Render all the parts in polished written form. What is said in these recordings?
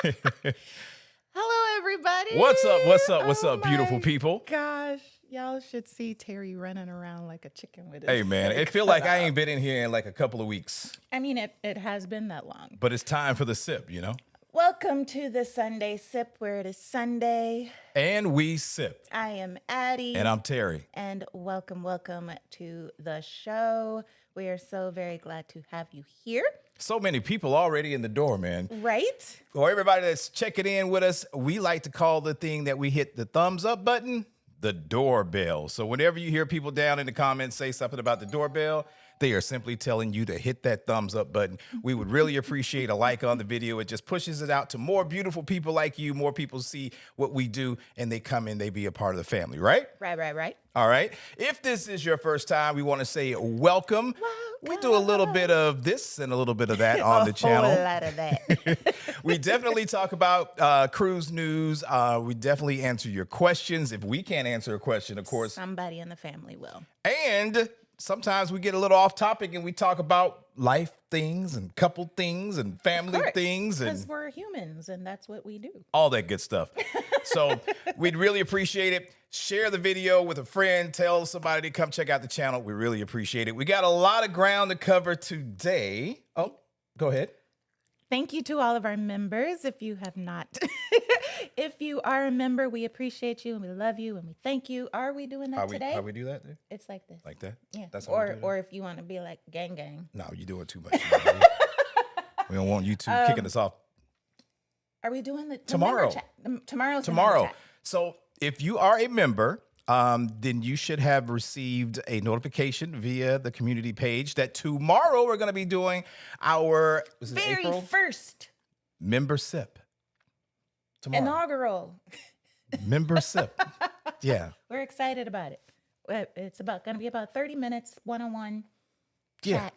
Hello, everybody. What's up? What's up? What's up, beautiful my people? Gosh, y'all should see Terry running around like a chicken with his Hey, man, head it feel cut like I off. ain't been in here in like a couple of weeks, I mean, it has been that long. but it's time for the sip, you know? Welcome to the Sunday Sip, where it is Sunday. And we sip. I am Addy. And I'm Terry. And welcome to the show. We are so very glad to have you here. So many people already in the door, man. Right? For everybody that's checking in with us, we like to call the thing that we hit the thumbs up button the doorbell. So whenever you hear people down in the comments say something about the doorbell, they are simply telling you to hit that thumbs up button. We would really appreciate a like on the video. It just pushes it out to more beautiful people like you. More people see what we do and they come in, they be a part of the family, right? Right. All right. If this is your first time, we want to say welcome. We do a little bit of this and a little bit of that on the channel. A whole lot of that. We definitely talk about cruise news. We definitely answer your questions. If we can't answer a question, of course. Somebody in the family will. And sometimes we get a little off topic and we talk about life things and couple things and family things. Because we're humans and that's what we do. All that good stuff. So we'd really appreciate it. Share the video with a friend. Tell somebody to come check out the channel. We really appreciate it. We got a lot of ground to cover today. Oh, go ahead. Thank you to all of our members. If you have not, if you are a member, we appreciate you and we love you and we thank you. Are we doing that today? How we do that? It's like this. Like that? Yeah. That's how we do that? Or if you want to be like gang. No, you're doing too much. We don't want you two kicking us off. Are we doing the Tomorrow. member chat? Tomorrow's the member Tomorrow. chat. So if you are a member, then you should have received a notification via the community page that tomorrow we're going to be doing our Very April? first Member sip. Tomorrow. inaugural. Member sip. Yeah. We're excited about it. It's going to be about 30 minutes, one-on-one Yeah. chat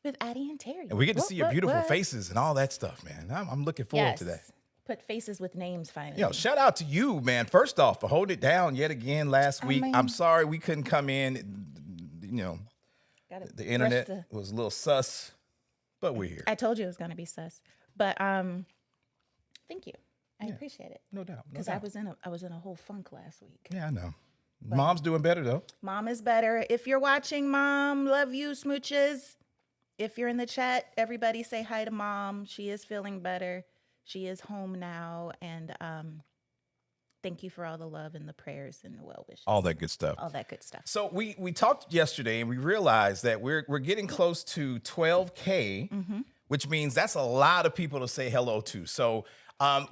with Addy and Terry. And we get to see your beautiful What? faces and all that stuff, man. I'm looking forward to that. Put faces with names finally. Yo, shout out to you, man. First off, for holding it down yet again last week. mean- I'm sorry we couldn't come in. You know, Gotta the brush internet was a little sus, but we're here. I told you it was going to be sus. But thank you. I appreciate it. No doubt. Because I was in a whole funk last week. Yeah, I know. Mom's doing better though. Mom is better. If you're watching, Mom, love you, smooches. If you're in the chat, everybody say hi to Mom. She is feeling better. She is home now. And thank you for all the love and the prayers and the well wishes. All that good stuff. All that good stuff. So we talked yesterday and we realized that we're getting close to 12K, which means that's a lot of people to say hello to. So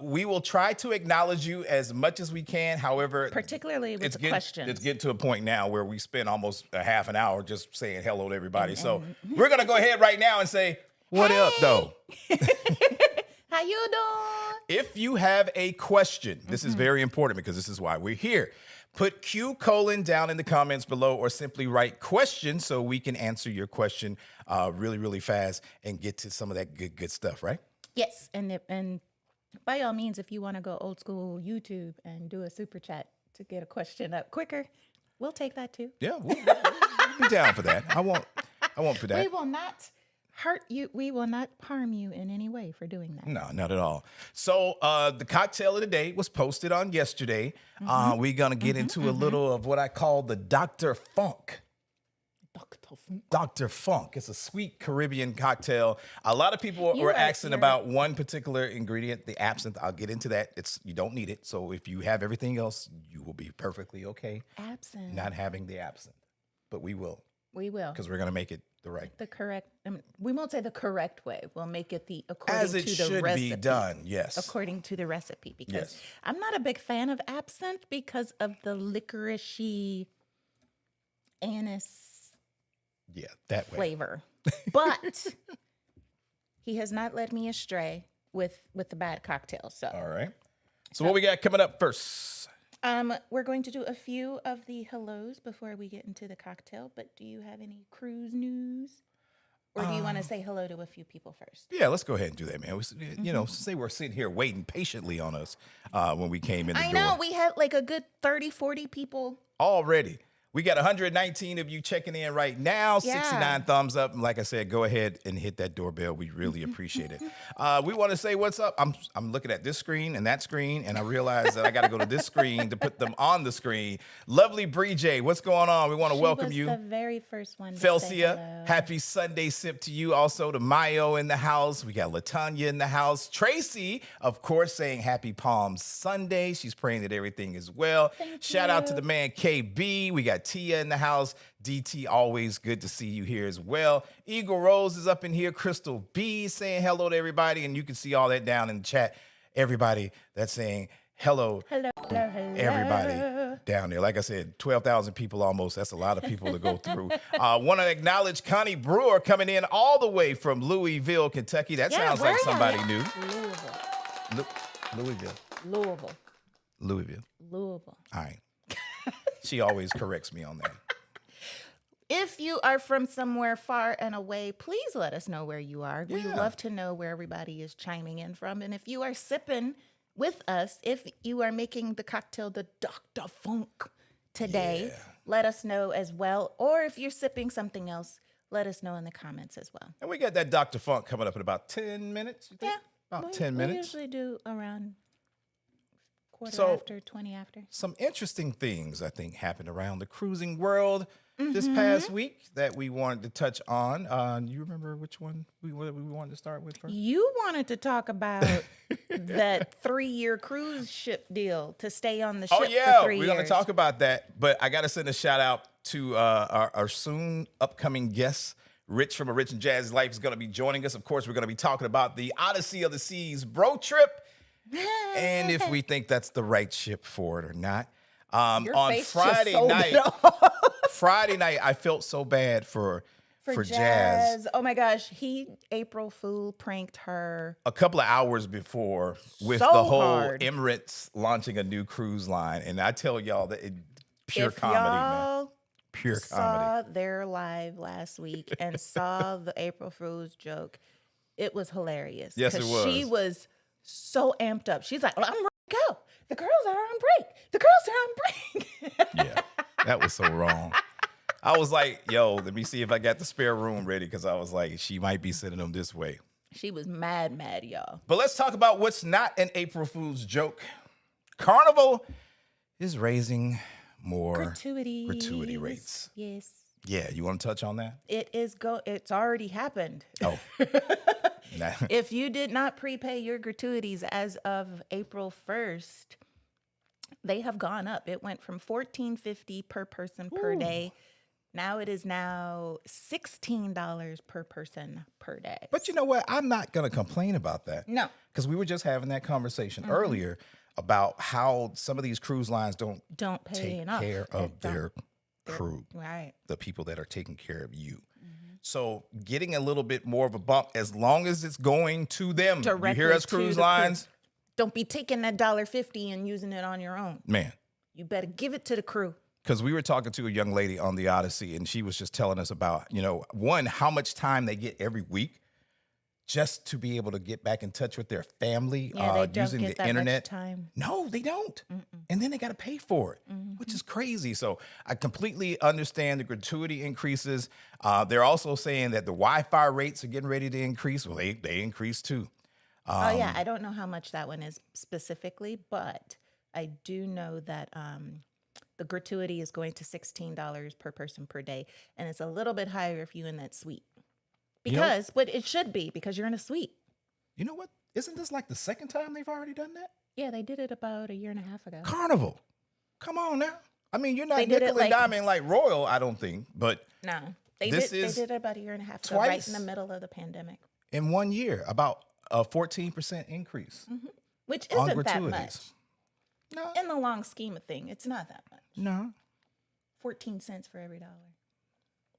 we will try to acknowledge you as much as we can. However, Particularly with the questions. It's getting to a point now where we spend almost a half an hour just saying hello to everybody. So we're going to go ahead right now and say, what up, though? How you doing? If you have a question, this is very important because this is why we're here. Put Q: down in the comments below or simply write question so we can answer your question really, really fast and get to some of that good stuff, right? Yes. And by all means, if you want to go old school YouTube and do a super chat to get a question up quicker, we'll take that too. Yeah, we'll be down for that. I won't for that. We will not hurt you. We will not harm you in any way for doing that. No, not at all. So the cocktail of the day was posted on yesterday. We're going to get into a little of what I call the Dr. Funk. Dr. Funk. It's a sweet Caribbean cocktail. A lot of people were asking about one particular ingredient, the absinthe. I'll get into that. You don't need it. So if you have everything else, you will be perfectly okay. Absinthe. Not having the absinthe. But we will. We will. Because we're going to make it the correct. We won't say the correct way. We'll make it according as it to the should recipe. be done. Yes. According to the recipe, because Yes. I'm not a big fan of absinthe because of the licoricey anise Yeah, that way. flavor. But he has not led me astray with the bad cocktails. So All right. So what we got coming up first? we're going to do a few of the hellos before we get into the cocktail. But do you have any cruise news? Or do you want to say hello to a few people first? Yeah, let's go ahead and do that, man. You know, since they were sitting here waiting patiently on us when we came in the door. I know. We had like a good 30, 40 people. Already. We got 119 of you checking in right now, 69 thumbs up. And like I said, go ahead and hit that doorbell. We really appreciate it. We want to say what's up. I'm looking at this screen and that screen, and I realize that I got to go to this screen to put them on the screen. Lovely Bree J, what's going on? We want to welcome you. The very first one. Felcia, happy Sunday sip to you. Also to Mayo in the house. We got Latanya in the house. Tracy, of course, saying happy Palm Sunday. She's praying that everything is well. Shout out to the man KB. We got Tia in the house. DT, always good to see you here as well. Eagle Rose is up in here. Crystal B saying hello to everybody. And you can see all that down in the chat. Everybody that's saying hello. Hello. Everybody down there. Like I said, 12,000 people almost. That's a lot of people to go through. Want to acknowledge Connie Brewer coming in all the way from Louisville, Kentucky. That sounds like somebody new. Louisville. Louisville. All right. She always corrects me on that. If you are from somewhere far and away, please let us know where you are. We love to know where everybody is chiming in from. And if you are sipping with us, if you are making the cocktail, the Dr. Funk today, let us know as well. Or if you're sipping something else, let us know in the comments as well. And we got that Dr. Funk coming up in about 10 minutes, you think? Yeah. About 10 minutes. We usually do around quarter after, 20 after. Some interesting things, I think, happened around the cruising world this past week that we wanted to touch on. You remember which one we wanted to start with first? You wanted to talk about that 3-year cruise ship deal to stay on the ship for 3 years. We're going to talk about that. But I got to send a shout out to our soon upcoming guest. Rich from A Rich and Jazz Life is going to be joining us. Of course, we're going to be talking about the Odyssey of the Seas bro trip. And if we think that's the right ship for it or not. On Friday night, I felt so bad for Jazz. Oh my gosh, he April Fool pranked her a couple of hours before with the whole Emirates launching a new cruise line. And I tell y'all that pure comedy, man. Pure comedy. Saw their live last week and saw the April Fool's joke. It was hilarious. Yes, it was. She was so amped up. She's like, well, I'm ready to go. The girls are on break. The girls are on break. Yeah, that was so wrong. I was like, yo, let me see if I got the spare room ready, because I was like, she might be sending them this way. She was mad, y'all. But let's talk about what's not an April Fool's joke. Carnival is raising more gratuity rates. Yes. Yeah, you want to touch on that? It's already happened. Oh. If you did not prepay your gratuities as of April 1st, they have gone up. It went from $14.50 per person per day. Now it is $16 per person per day. But you know what? I'm not going to complain about that. No. Because we were just having that conversation earlier about how some of these cruise lines don't pay take enough. care of their crew. Right. The people that are taking care of you. So getting a little bit more of a bump, as long as it's going to them. Directly, you hear us, cruise lines? Don't be taking that $1.50 and using it on your own. Man. You better give it to the crew. Because we were talking to a young lady on the Odyssey, and she was just telling us about, one, how much time they get every week just to be able to get back in touch with their family using the internet. Much time. No, they don't. And then they got to pay for it, which is crazy. So I completely understand the gratuity increases. They're also saying that the Wi-Fi rates are getting ready to increase. Well, they increase too. I don't know how much that one is specifically, but I do know that the gratuity is going to $16 per person per day, and it's a little bit higher if you're in that suite. But it should be, because you're in a suite. You know what? Isn't this like the second time they've already done that? Yeah, they did it about a year and a half ago. Carnival. Come on now. I mean, you're not nickel and diming like Royal, I don't think, but no, they did it about a year and a half ago, right in the middle of the pandemic. In 1 year, about a 14% increase. Which isn't that much. No. In the long scheme of things, it's not that much. No. 14 cents for every dollar.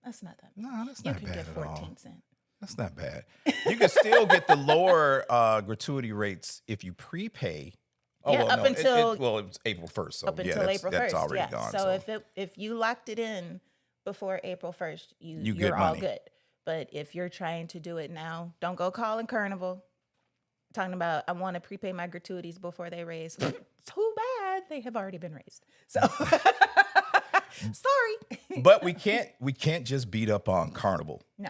That's not that much. No, that's not bad at all. You can get 14 cents. That's not bad. You can still get the lower gratuity rates if you prepay. Until it was April 1st. So up until April 1st. That's already gone. So if you locked it in before April 1st, you're all good. But if you're trying to do it now, don't go calling Carnival talking about, I want to prepay my gratuities before they raise. Too bad. They have already been raised. So Sorry. But we can't just beat up on Carnival. No.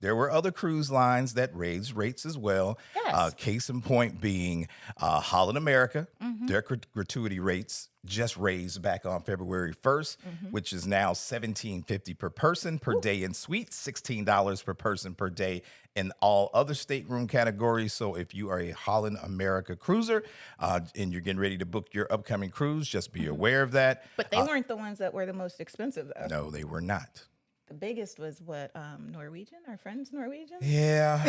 There were other cruise lines that raised rates as well. Yes. Case in point being Holland America. Mm-hmm. Their gratuity rates just raised back on February 1st, which is now $17.50 per person per day in suites, $16 per person per day in all other stateroom categories. So if you are a Holland America cruiser and you're getting ready to book your upcoming cruise, just be aware of that. But they weren't the ones that were the most expensive, though. No, they were not. The biggest was what, Norwegian? Our friends Norwegian? Yeah,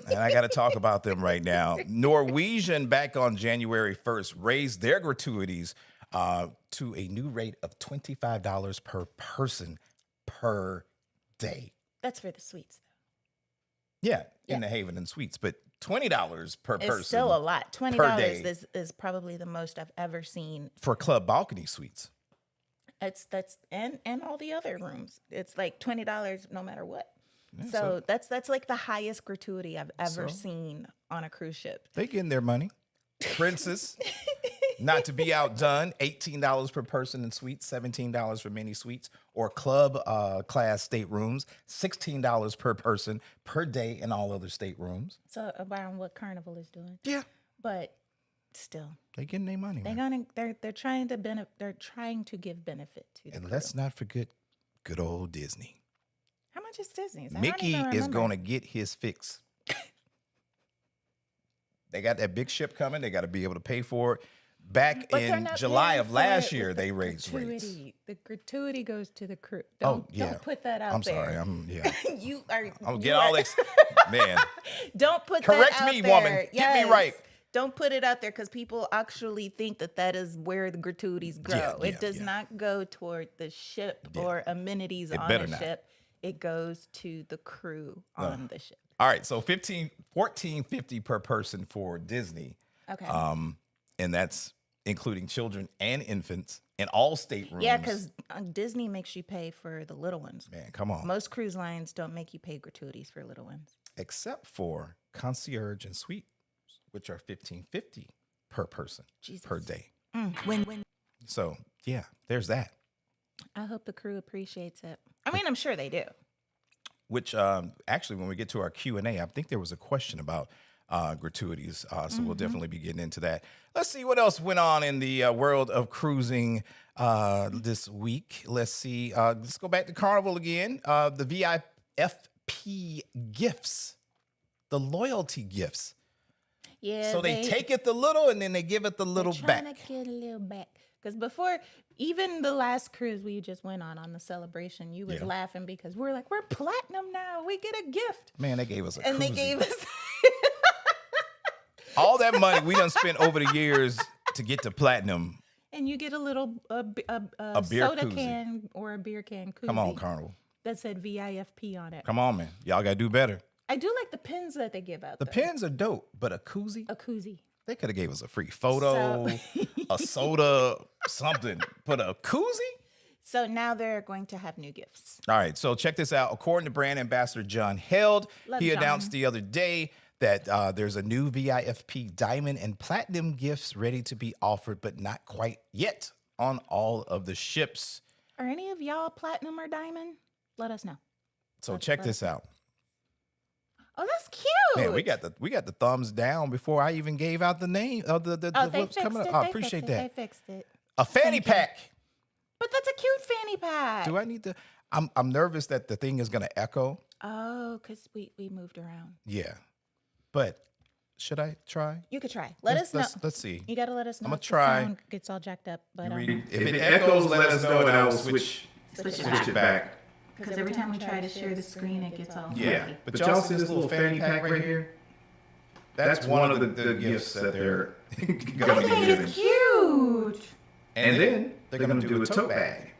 and I got to talk about them right now. Norwegian, back on January 1st, raised their gratuities to a new rate of $25 per person per day. That's for the suites, Yeah, in the Haven and Suites, but $20 per though. person. It's still a lot. $20 per day. is probably the most I've ever seen. For club balcony suites. That's and all the other rooms. It's like $20 no matter what. Yeah, so that's like the highest gratuity I've ever seen on a cruise ship. They getting their money. Princess, not to be outdone, $18 per person in suites, $17 for mini suites, or club class staterooms, $16 per person per day in all other staterooms. So around what Carnival is doing. Yeah, But still, they getting their money. they're trying to give benefit to the And crew. let's not forget good old Disney. How much is Disney's? Mickey is going to get his fix. They got that big ship coming. They got to be able to pay for it. Back But they're in not July paying of for last it year, with they the raised rates. gratuity. The gratuity goes to the crew. Oh, yeah. Don't put that out I'm there. sorry. You are. I'll you get are- all man. Don't put Correct that out me, there. woman. Get me right. Don't put it out there because people actually think that is where the gratuities go. Yeah, It does yeah. not go toward the ship or amenities on better a not. ship. It goes to the crew on the ship. All right, so $14.50 per person for Disney. Okay. And that's including children and infants in all staterooms. Yeah, because Disney makes you pay for the little ones. Man, come on. Most cruise lines don't make you pay gratuities for little ones. Except for concierge and suite, which are $15.50 per person per day. When So yeah, there's that. I hope the crew appreciates it. I mean, I'm sure they do. Which actually, when we get to our Q&A, I think there was a question about gratuities. So we'll definitely be getting into that. Let's see what else went on in the world of cruising this week. Let's see. Let's go back to Carnival again. The VIFP gifts, the loyalty gifts. Yeah. So they take it the little and then they give it the little back. Trying to get a little back. Because before, even the last cruise we just went on the celebration, you was laughing because we're like, we're platinum now. We get a gift. Man, they gave us a And they koozie. gave us... all that money we done spent over the years to get to platinum. And you get a little a beer soda koozie. can or a beer can koozie. Come on, Carnival. That said VIFP on it. Come on, man. Y'all got to do better. I do like the pins that they give out. The though. pens are dope, but a koozie? A koozie. They could have gave us a free photo, a soda, something. But a koozie? So now they're going to have new gifts. All right, so check this out. According to brand ambassador John Held, Love he John. announced the other day that there's a new VIFP diamond and platinum gifts ready to be offered, but not quite yet on all of the ships. Are any of y'all platinum or diamond? Let us know. So check this out. Oh, that's cute. Man, we got the thumbs down before I even gave out the name of the they what's fixed coming up. it. I They appreciate fixed it. that. They fixed it. A fanny Thank you. pack. But that's a cute fanny pack. Do I need to? I'm nervous that the thing is gonna echo. Oh, because we moved around. Yeah, but should I try? You could try. Let us know. Let's see. You got to let us know. I'ma if the try. sound gets all jacked up. But If it echoes, let us know, and I will switch it back. because every time we try to share the screen, it gets all Yeah, funky. but y'all see this little fanny pack right here? That's one of the gifts that they're gonna be giving. Cute. And then they're gonna do a tote bag.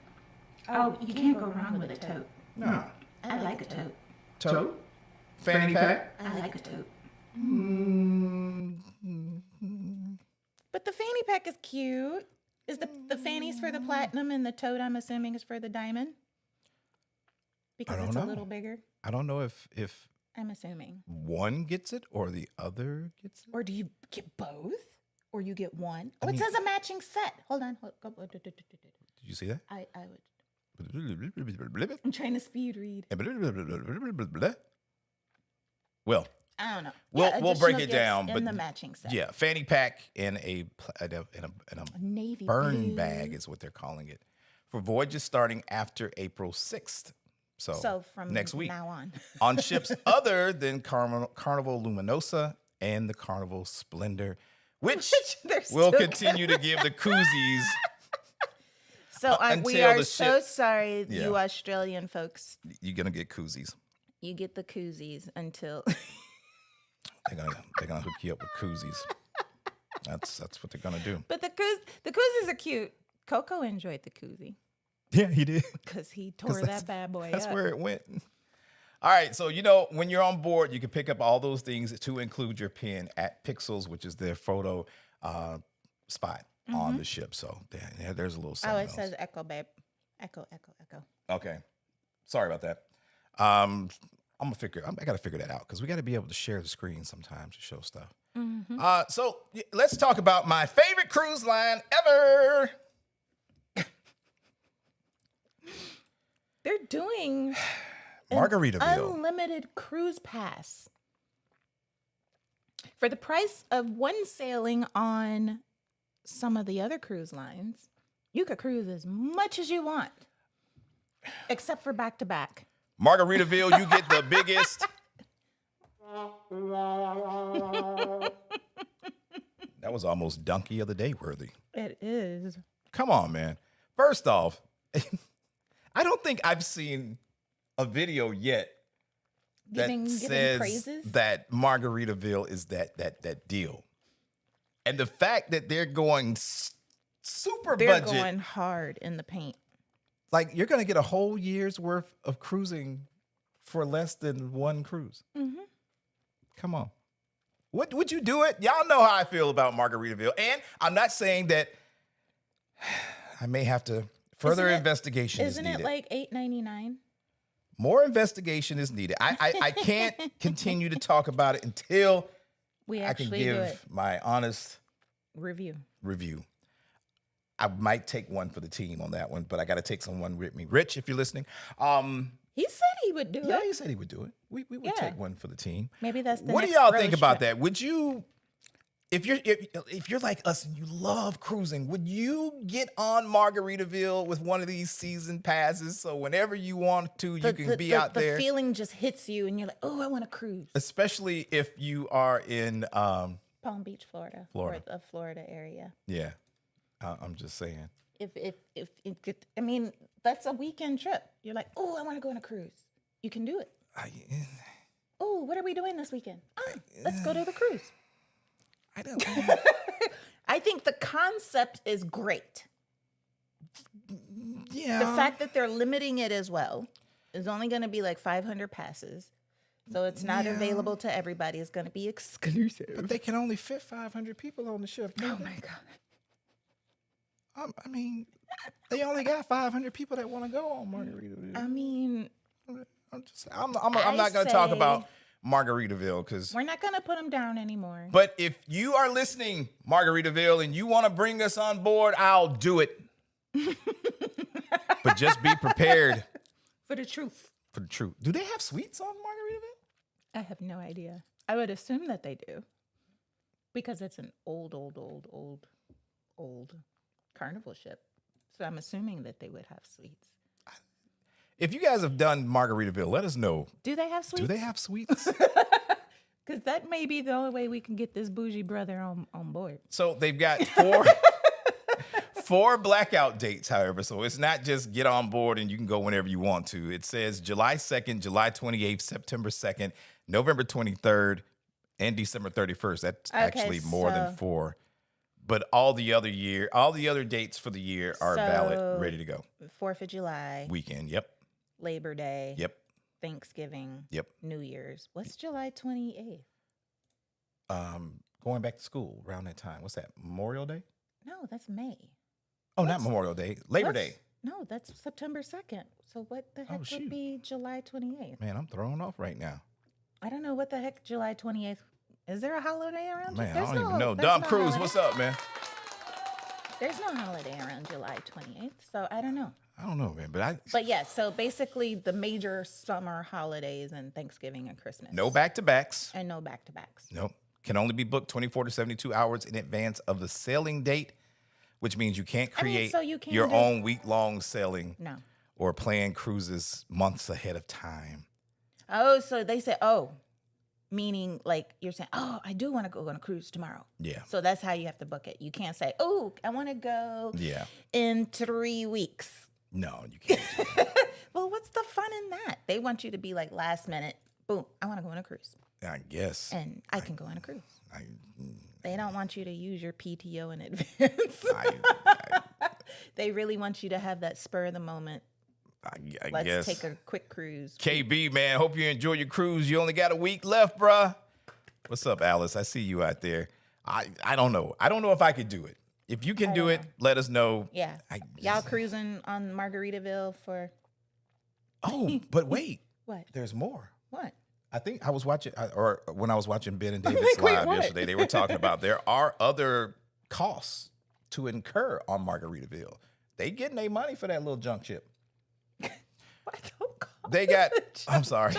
Oh, you can't go wrong with a tote. No, I like a tote. tote, fanny pack. I like a tote. But the fanny pack is cute. Is the fanny's for the platinum and the tote, I'm assuming, is for the diamond? Because don't it's know. a little bigger, I don't know if I'm assuming. one gets it or the other gets it. Or do you get both? Or you get one? Oh, I it mean- says a matching set. Hold on. Did you see that? I would. I'm trying to speed read. Well, I don't know. we'll break additional it gifts down, in but the matching set. yeah, fanny pack and a Navy burn blue. bag is what they're calling it for voyages starting after April 6th. So from next week now on. on ships other than Carnival Luminosa and the Carnival Splendor, which They're will still continue to give the koozies. So we until are the so ship- sorry, Yeah. you Australian folks. You're gonna get koozies. You get the koozies until They're gonna hook you up with koozies. That's what they're gonna do. But the koozies are cute. Coco enjoyed the koozie Yeah, he did. because he tore that bad boy That's up. where it went. All right, so when you're on board, you can pick up all those things to include your pin at Pixels, which is their photo spot on the ship. So there's a little Oh, something it else. says echo, babe. Echo, echo, echo. Okay, sorry about that. I gotta figure that out because we got to be able to share the screen sometimes to show stuff. So let's talk about my favorite cruise line ever. They're doing an Margaritaville. unlimited cruise pass. For the price of one sailing on some of the other cruise lines, you could cruise as much as you want, except for back to back. Margaritaville, you get the biggest. That was almost donkey of the day worthy. It is. Come on, man. First off, I don't think I've seen a video yet that Giving says praises? that Margaritaville is that deal. And the fact that they're going super They're budget, going hard in the paint. like you're going to get a whole year's worth of cruising for less than one cruise. Come on. Would you do it? Y'all know how I feel about Margaritaville. And I'm not saying that I may have to further investigation is Isn't needed. it like $8.99? More investigation is needed. I can't continue to talk about it until We I can actually do it. give my honest Review. review. I might take one for the team on that one, but I got to take someone with me. Rich, if you're listening. He said he would do Yeah, it. he said he would do it. We would Yeah. take one for the team. Maybe that's the What do next y'all road think about trip. that? Would you, if you're like us and you love cruising, would you get on Margaritaville with one of these season passes so whenever you want to, you can be out there? The feeling just hits you and you're like, oh, I want to cruise. Especially if you are in, Palm Beach, Florida. Florida. Or the Florida area. yeah, I'm just saying. If I mean, that's a weekend trip. You're like, oh, I want to go on a cruise. You can do it. Oh, what are we doing this weekend? Let's go to the cruise. I don't. I think the concept is great. Yeah. The fact that they're limiting it as well is only going to be like 500 passes. So it's not available to everybody. It's going to be exclusive. But they can only fit 500 people on the ship. Oh my God. I mean, they only got 500 people that want to go on Margaritaville. I mean, I'm not going to talk about Margaritaville because. we're not going to put them down anymore. But if you are listening, Margaritaville, and you want to bring us on board, I'll do it. But just be prepared For the truth. for the truth. Do they have suites on Margaritaville? I have no idea. I would assume that they do. Because it's an old carnival ship. So I'm assuming that they would have suites. If you guys have done Margaritaville, let us know. Do they have suites? Do they have suites? Because that may be the only way we can get this bougie brother on board. So they've got four blackout dates, however. So it's not just get on board and you can go whenever you want to. It says July 2nd, July 28th, September 2nd, November 23rd, and December 31st. That's actually more than so- 4. But all the other dates for the year are valid, ready to go. 4th of July, Weekend, yep, Labor Day, yep, Thanksgiving, yep. New Year's. What's July 28th? Going back to school around that time. What's that? Memorial Day? No, that's May. Oh, not Memorial Day. Labor What's- Day. No, that's September 2nd. So what the heck shoot. would be July 28th? Man, I'm thrown off right now. I don't know what the heck July 28th. Is there a holiday around? Man, There's I don't even know. there's Dom no Cruz, holiday. what's up, man? There's no holiday around July 28th, so I don't know. I don't know, man. But But yeah, so basically the major summer holidays and Thanksgiving and Christmas. no back-to-backs. And no back-to-backs. Nope. Can only be booked 24 to 72 hours in advance of the sailing date, which means you can't create so you can't your do- own week-long sailing No. or plan cruises months ahead of time. Oh, so they say, meaning like you're saying, I do want to go on a cruise tomorrow. Yeah. So that's how you have to book it. You can't say, I want to go Yeah. in 3 weeks. No, you can't. Well, what's the fun in that? They want you to be like last minute, boom, I want to go on a cruise. I guess. And I can go on a cruise. I, They don't want you to use your PTO in advance. They really want you to have that spur of the moment. I Let's guess. take a quick cruise. KB, man, hope you enjoy your cruise. You only got a week left, bruh. What's up, Alice? I see you out there. I don't know. I don't know if I could do it. If you can do it, let us know. Yeah. Y'all cruising on Margaritaville for Oh, but wait. what? There's more. What? I think I was watching, or when I was watching Ben and David's Wait, live what? yesterday, they were talking about there are other costs to incur on Margaritaville. They getting their money for that little junk ship. What? Don't call They got, it a I'm sorry.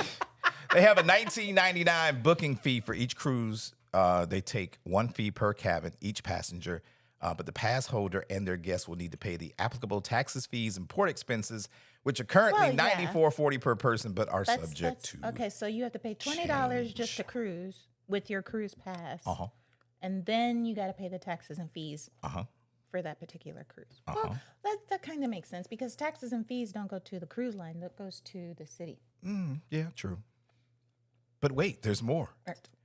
They have a $19.99 booking fee for each cruise. They take one fee per cabin, each passenger. But the pass holder and their guests will need to pay the applicable taxes, fees, and port expenses, which are currently Well, yeah. $94.40 per person, but are subject That's- to. Okay, so you have to pay $20 just to cruise with your cruise pass. Uh-huh. And then you got to pay the taxes and fees Uh-huh. for that particular cruise. Well, that kind of makes sense because taxes and fees don't go to the cruise line, that goes to the city. Yeah, true. But wait, there's more.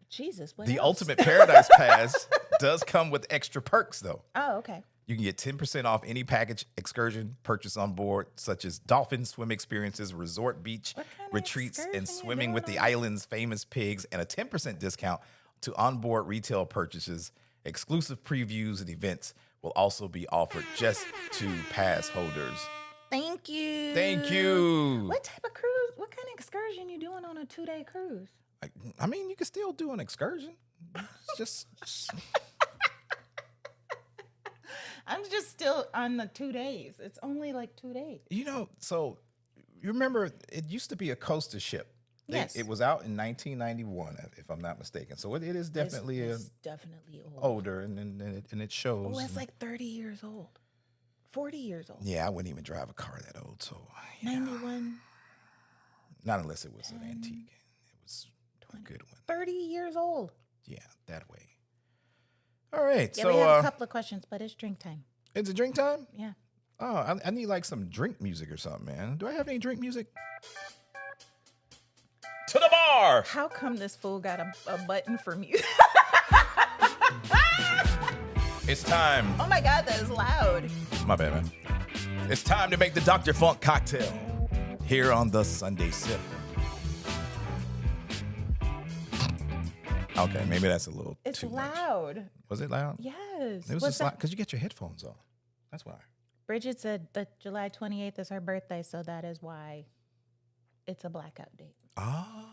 Jesus, what The else? Ultimate Paradise Pass does come with extra perks, though. Oh, okay. You can get 10% off any package excursion purchase on board, such as dolphin swim experiences, resort beach What kind of retreats, and excursion you swimming with doing the on- island's famous pigs, and a 10% discount to onboard retail purchases. Exclusive previews and events will also be offered just to pass holders. Thank you. Thank you. What type of cruise? What kind of excursion you doing on a 2-day cruise? I mean, you can still do an excursion. It's just I'm just still on the 2 days. It's only like 2 days. so you remember it used to be a coaster ship. Yes. It was out in 1991, if I'm not mistaken. So it is definitely It's definitely old. older, and it shows. Oh, it's like 30 years old. 40 years old. Yeah, I wouldn't even drive a car that old. So yeah. 91, Not unless it was an antique. It was a good one. 30 years old. Yeah, that way. All right, Yeah, so we have a couple of questions, but it's drink time. it's a drink time. Yeah. Oh, I need like some drink music or something, man. Do I have any drink music? To the bar. How come this fool got a button for mute? It's time. Oh my God, that is loud. My bad, man. It's time to make the Dr. Funk cocktail here on the Sunday Sip. Okay, maybe that's a little It's too much. loud. Was it loud? Yes. It was What's just loud up? because you get your headphones on. That's why. Bridget said that July 28th is her birthday, so that is why it's a blackout date. Oh.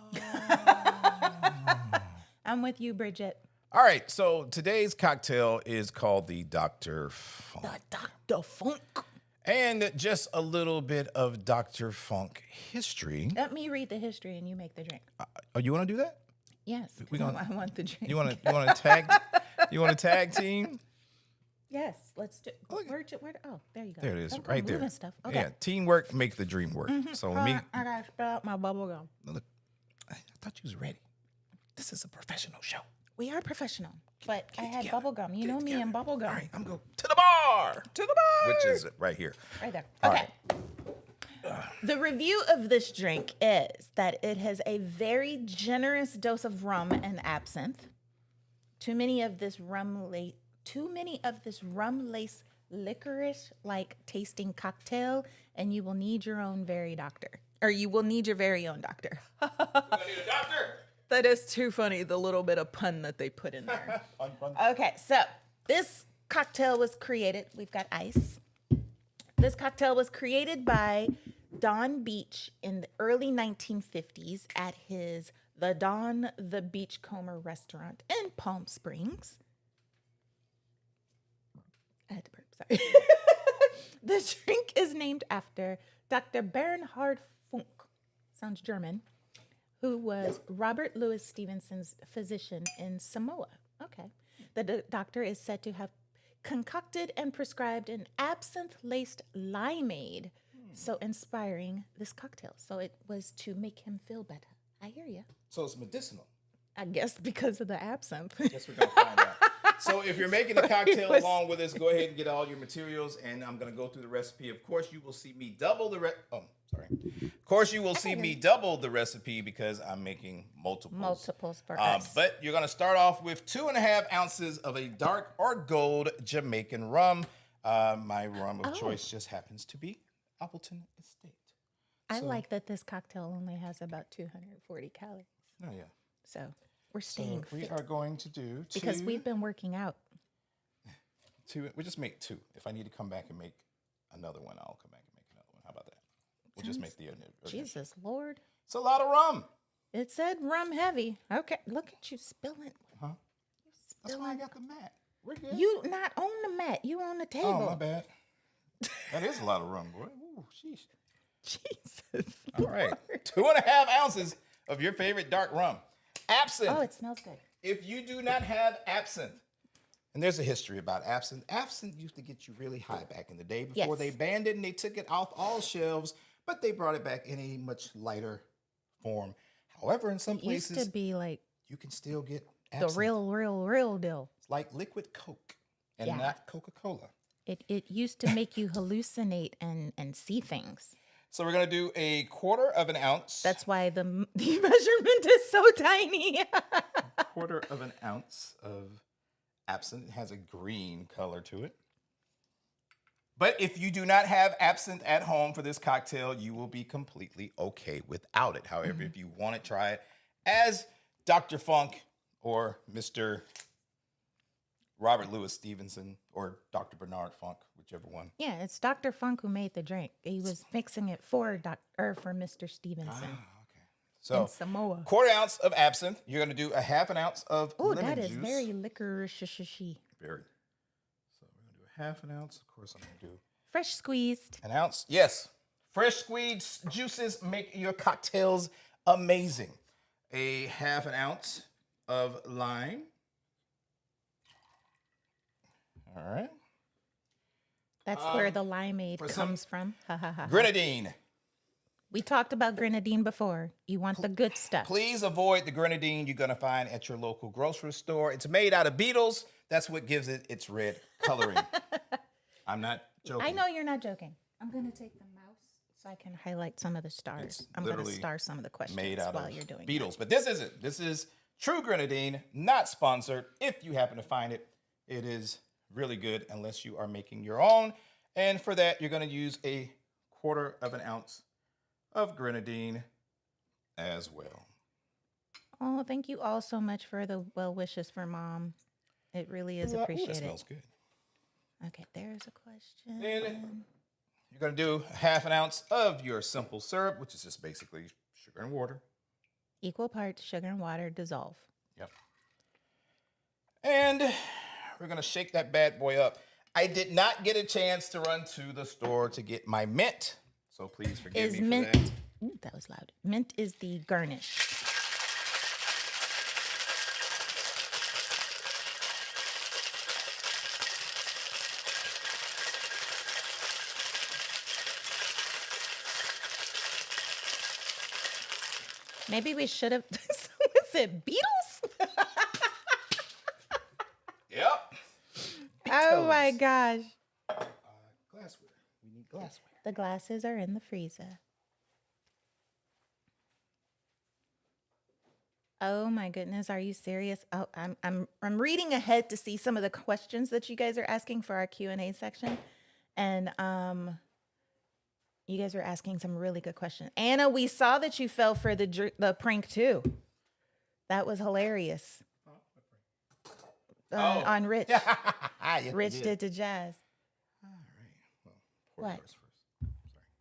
I'm with you, Bridget. All right, so today's cocktail is called the Dr. Funk. The Dr. Funk. And just a little bit of Dr. Funk history. Let me read the history and you make the drink. Oh, you want to do that? Yes, We 'cause gonna- I want the drink. You want to tag? You want to tag team? Yes, let's do. Look. Oh, there you go. There it is, Don't go right there. moving Stuff. Okay. Yeah, teamwork make the dream work. So let me. Hold on, I gotta spell out my bubble gum. Look, I thought you was ready. This is a professional show. We are professional, but I Get it had together. bubble gum. You Get it know me together. and bubble gum. All right, I'm going to the bar. To the bar. Which is right here. Right there. All Okay. The review of this drink is that it has a very generous dose of rum and absinthe. Too many of this rum lace licorice-like tasting cocktail, and you will need your own very doctor, or you will need your very own doctor. I need a doctor. That is too funny, the little bit of pun that they put in there. Okay, so this cocktail was created, we've got ice. This cocktail was created by Don Beach in the early 1950s at the Don the Beachcomber restaurant in Palm Springs. I had to burp, sorry. The drink is named after Dr. Bernhard Funk, sounds German, who was Robert Louis Stevenson's physician in Samoa. Okay. The doctor is said to have concocted and prescribed an absinthe-laced limeade, so inspiring this cocktail. So it was to make him feel better. I hear you. So it's medicinal. I guess because of the absinthe. Guess we're going to find out. So if you're making the cocktail along with us, go ahead and get all your materials, and I'm going to go through the recipe. Of course, you will see me double the Of course, you will see me double the recipe because I'm making multiples for us. But you're going to start off with 2.5 ounces of a dark or gold Jamaican rum. My rum of choice just happens to be Appleton Estate. I like that this cocktail only has about 240 calories. Oh, yeah. So we're staying We fit. are going to do two. Because we've been working out. We just make 2. If I need to come back and make another one, I'll come back and make another one. How about that? We'll just make the other. Jesus, Lord. It's a lot of rum. It said rum heavy. Okay, look at you spilling. Huh? That's why I got the mat. We're good. You not on the mat. You on the table. Oh, my bad. That is a lot of rum, boy. Ooh, sheesh. Jesus. All right. 2.5 ounces of your favorite dark rum. Absinthe. Oh, it smells good. If you do not have absinthe, and there's a history about absinthe. Absinthe used to get you really high back in the day before they banned it and they took it off all shelves, but they brought it back in a much lighter form. However, in some places, used to be like you can still get absinthe. the real deal. It's like liquid Coke and not Coca-Cola. It used to make you hallucinate and see things. So we're going to do 1/4 ounce. That's why the measurement is so tiny. 1/4 ounce of absinthe. It has a green color to it. But if you do not have absinthe at home for this cocktail, you will be completely okay without it. However, if you want to try it as Dr. Funk or Mr. Robert Louis Stevenson or Dr. Bernard Funk, whichever one. Yeah, it's Dr. Funk who made the drink. He was mixing it for Mr. Stevenson. Okay. So in Samoa. 1/4 ounce of absinthe. You're going to do 1/2 ounce of lemon that is juice. very licorice-y. Very. So we're going to do 1/2 ounce. Of course, I'm going to do Fresh squeezed. 1 ounce. Yes. Fresh squeezed juices make your cocktails amazing. 1/2 ounce of lime. All right. That's where the limeade comes from. Ha ha ha. Grenadine. We talked about grenadine before. You want the good stuff. Please avoid the grenadine you're going to find at your local grocery store. It's made out of beetles. That's what gives it its red coloring. I'm not joking. I know you're not joking. I'm going to take the mouse so I can highlight some of the stars. I'm going to star some of the questions made out while of you're doing beetles. But this isn't. This is true grenadine, not sponsored. If you happen to find it, it is really good unless you are making your own. And for that, you're going to use 1/4 ounce of grenadine as well. Oh, thank you all so much for the well wishes for Mom. It really is appreciated. That smells good. Okay, there's a question. And you're going to do 1/2 ounce of your simple syrup, which is just basically sugar and water. Equal parts sugar and water dissolve. Yep. And we're going to shake that bad boy up. I did not get a chance to run to the store to get my mint, so please forgive me for that. Ooh, that was loud. Mint is the garnish. Maybe we should have. Someone said Beatles? Yep. Oh my gosh. Glassware. We need glassware. The glasses are in the freezer. Oh my goodness, are you serious? Oh, I'm reading ahead to see some of the questions that you guys are asking for our Q&A section. And you guys are asking some really good questions. Anna, we saw that you fell for the prank too. That was hilarious. On Rich. Yes, Rich did to Jazz. All right. Well, pour What? yours first. Sorry.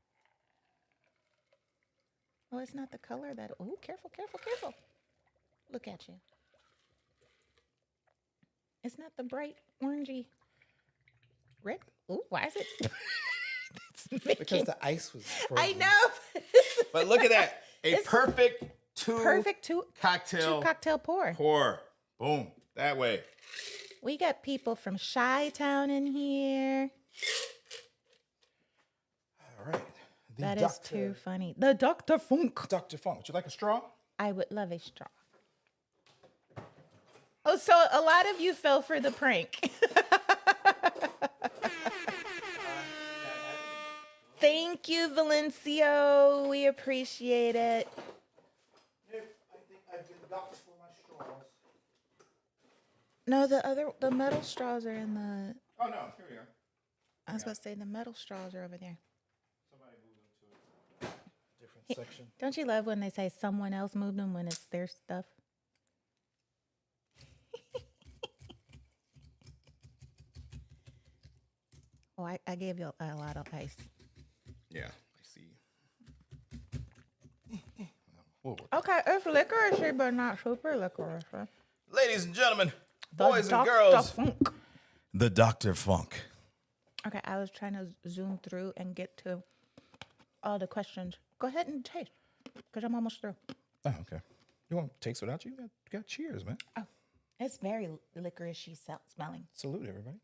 Oh, it's not the color that. Oh, careful, careful, careful. Look at you. It's not the bright orangey red. Oh, why is it? Because the ice was frozen. I know. But look at that. A It's perfect two cocktail cocktail pour. pour. Boom. That way. We got people from Chi-Town in here. All right. That is too funny. The Dr. Funk. Dr. Funk. Would you like a straw? I would love a straw. Oh, so a lot of you fell for the prank. Thank you, Valencio. We appreciate it. I think I've been docked for my straws. No, the metal straws are in the. Oh, no. Here we are. I was about to say the metal straws are over there. Somebody moved them to a different section. Don't you love when they say someone else moved them when it's their stuff? Oh, I gave you a lot of ice. Yeah, I see. We'll work. Okay, it's licorice, but not super licorice. Ladies and gentlemen, The boys and Dr. girls, Funk. the Dr. Funk. Okay, I was trying to zoom through and get to all the questions. Go ahead and taste, because I'm almost through. Oh, okay. You want to taste without you? You got cheers, man. Oh, it's very licorice-y smelling. Salute, everybody.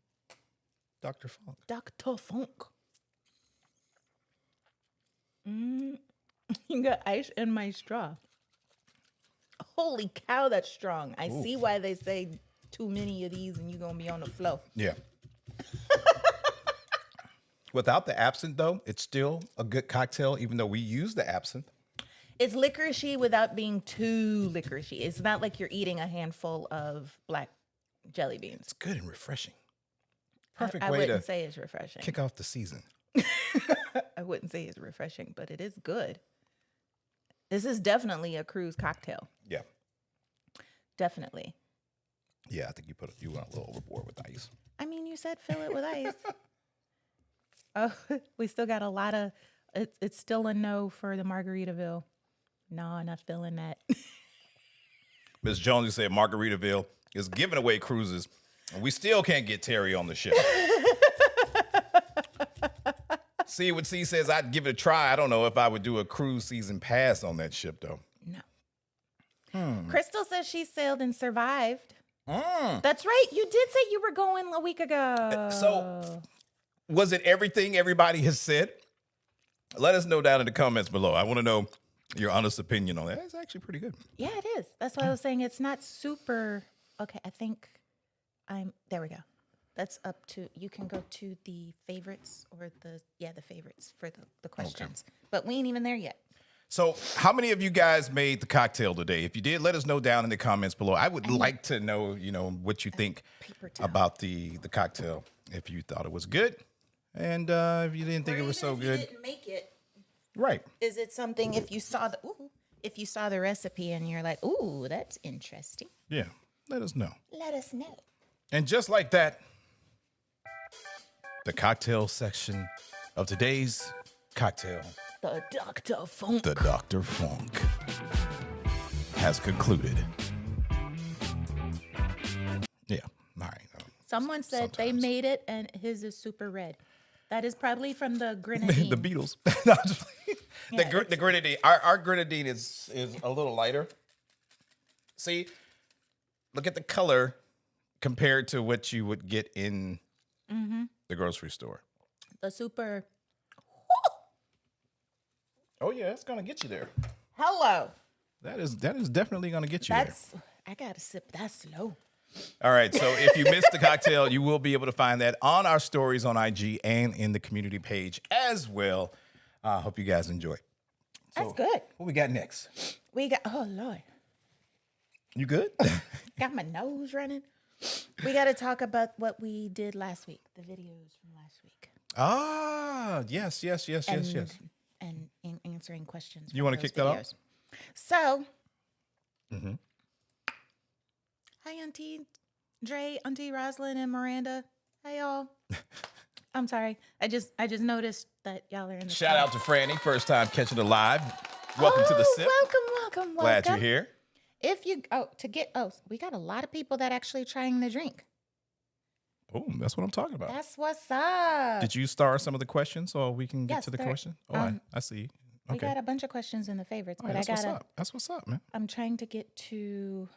Dr. Funk. Dr. Funk. You got ice in my straw. Holy cow, that's strong. I see why they say too many of these and you're going to be on the floor. Yeah. Without the absinthe, though, it's still a good cocktail, even though we use the absinthe. It's licoricey without being too licoricey. It's not like you're eating a handful of black jelly beans. It's good and refreshing. Perfect I way wouldn't to say it's refreshing. kick off the season. I wouldn't say it's refreshing, but it is good. This is definitely a cruise cocktail. Yeah. Definitely. Yeah, I think you went a little overboard with ice. I mean, you said fill it with ice. Oh, we still got a lot of, it's still a no for the Margaritaville. No, not feeling that. Ms. Jones, you said Margaritaville is giving away cruises, and we still can't get Terry on the ship. See what C says, I'd give it a try. I don't know if I would do a cruise season pass on that ship, though. No. Crystal says she sailed and survived. Mm. That's right. You did say you were going a week ago. So, was it everything everybody has said? Let us know down in the comments below. I want to know your honest opinion on that. It's actually pretty good. Yeah, it is. That's why I was saying it's not super. Okay, I think there we go. That's up to, you can go to the favorites or the favorites for the questions. Okay. But we ain't even there yet. So how many of you guys made the cocktail today? If you did, let us know down in the comments below. I would like to know, what you think about the cocktail. If you thought it was good, and if you didn't think it was so good. You didn't make it. Right. Is it something if you saw the recipe and you're like, ooh, that's interesting. Yeah. Let us know. Let us know. And just like that, the cocktail section of today's cocktail. The Dr. Funk. The Dr. Funk has concluded. Yeah. All right. Someone said they made it and his is super red. That is probably from the grenadine. The Beatles. No, the grenadine. Our grenadine is a little lighter. See, look at the color compared to what you would get in the grocery store. The super. Oh yeah, it's gonna get you there. Hello. That is definitely gonna get you there. I gotta sip that slow. All right, so if you missed the cocktail, you will be able to find that on our stories on IG and in the community page as well. I hope you guys enjoy. That's good. What we got next? Oh Lord. You good? Got my nose running. We got to talk about what we did last week, the videos from last week. Ah, yes. And answering questions. You want to kick that off? So, hi, Auntie Dre, Auntie Roslyn, and Miranda. Hey, y'all. I'm sorry. I just noticed that y'all are in the Shout out to Franny, first time catching it live. Welcome to the sip. Welcome. Glad you're here. We got a lot of people that actually trying the drink. Oh, that's what I'm talking about. That's what's up. Did you star some of the questions so we can get Yes, to the there- question? Oh, I see. We Okay. got a bunch of questions in the favorites, All but right, I that's gotta. what's up. That's what's up, man. I'm trying to get to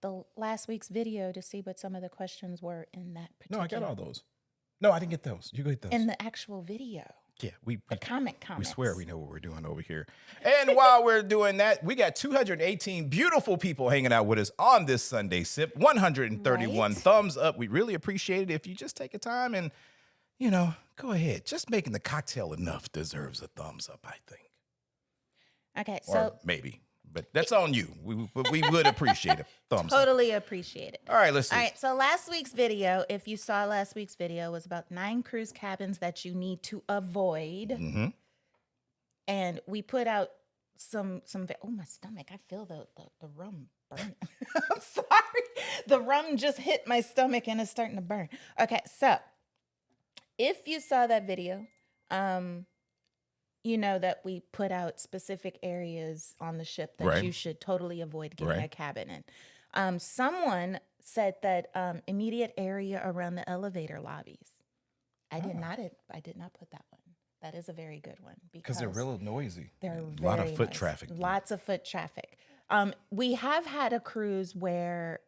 the last week's video to see what some of the questions were in that No, particular. I got all those. No, I didn't get those. You get those. In the actual video. Yeah, we The comment we comments. swear we know what we're doing over here. And while we're doing that, we got 218 beautiful people hanging out with us on this Sunday Sip. 131 Right? thumbs up. We really appreciate it if you just take a time and, you know, go ahead. Just making the cocktail enough deserves a thumbs up, I think. Okay, Or so maybe. But that's on you. We would appreciate a thumbs up. totally appreciate it. All right, let's see. All right, so last week's video, if you saw last week's video, was about 9 cruise cabins that you need to avoid. Mm-hmm. And we put out some oh, my stomach, I feel the rum burn. I'm sorry. The rum just hit my stomach and it's starting to burn. Okay, so if you saw that video, you know that we put out specific areas on the ship that Right. you should totally avoid getting Right. a cabin in. Someone said that immediate area around the elevator lobbies. I did not put that one. That is a very good one Because they're real noisy. they're A lot of very foot noisy. traffic. Lots of foot traffic. We have had a cruise where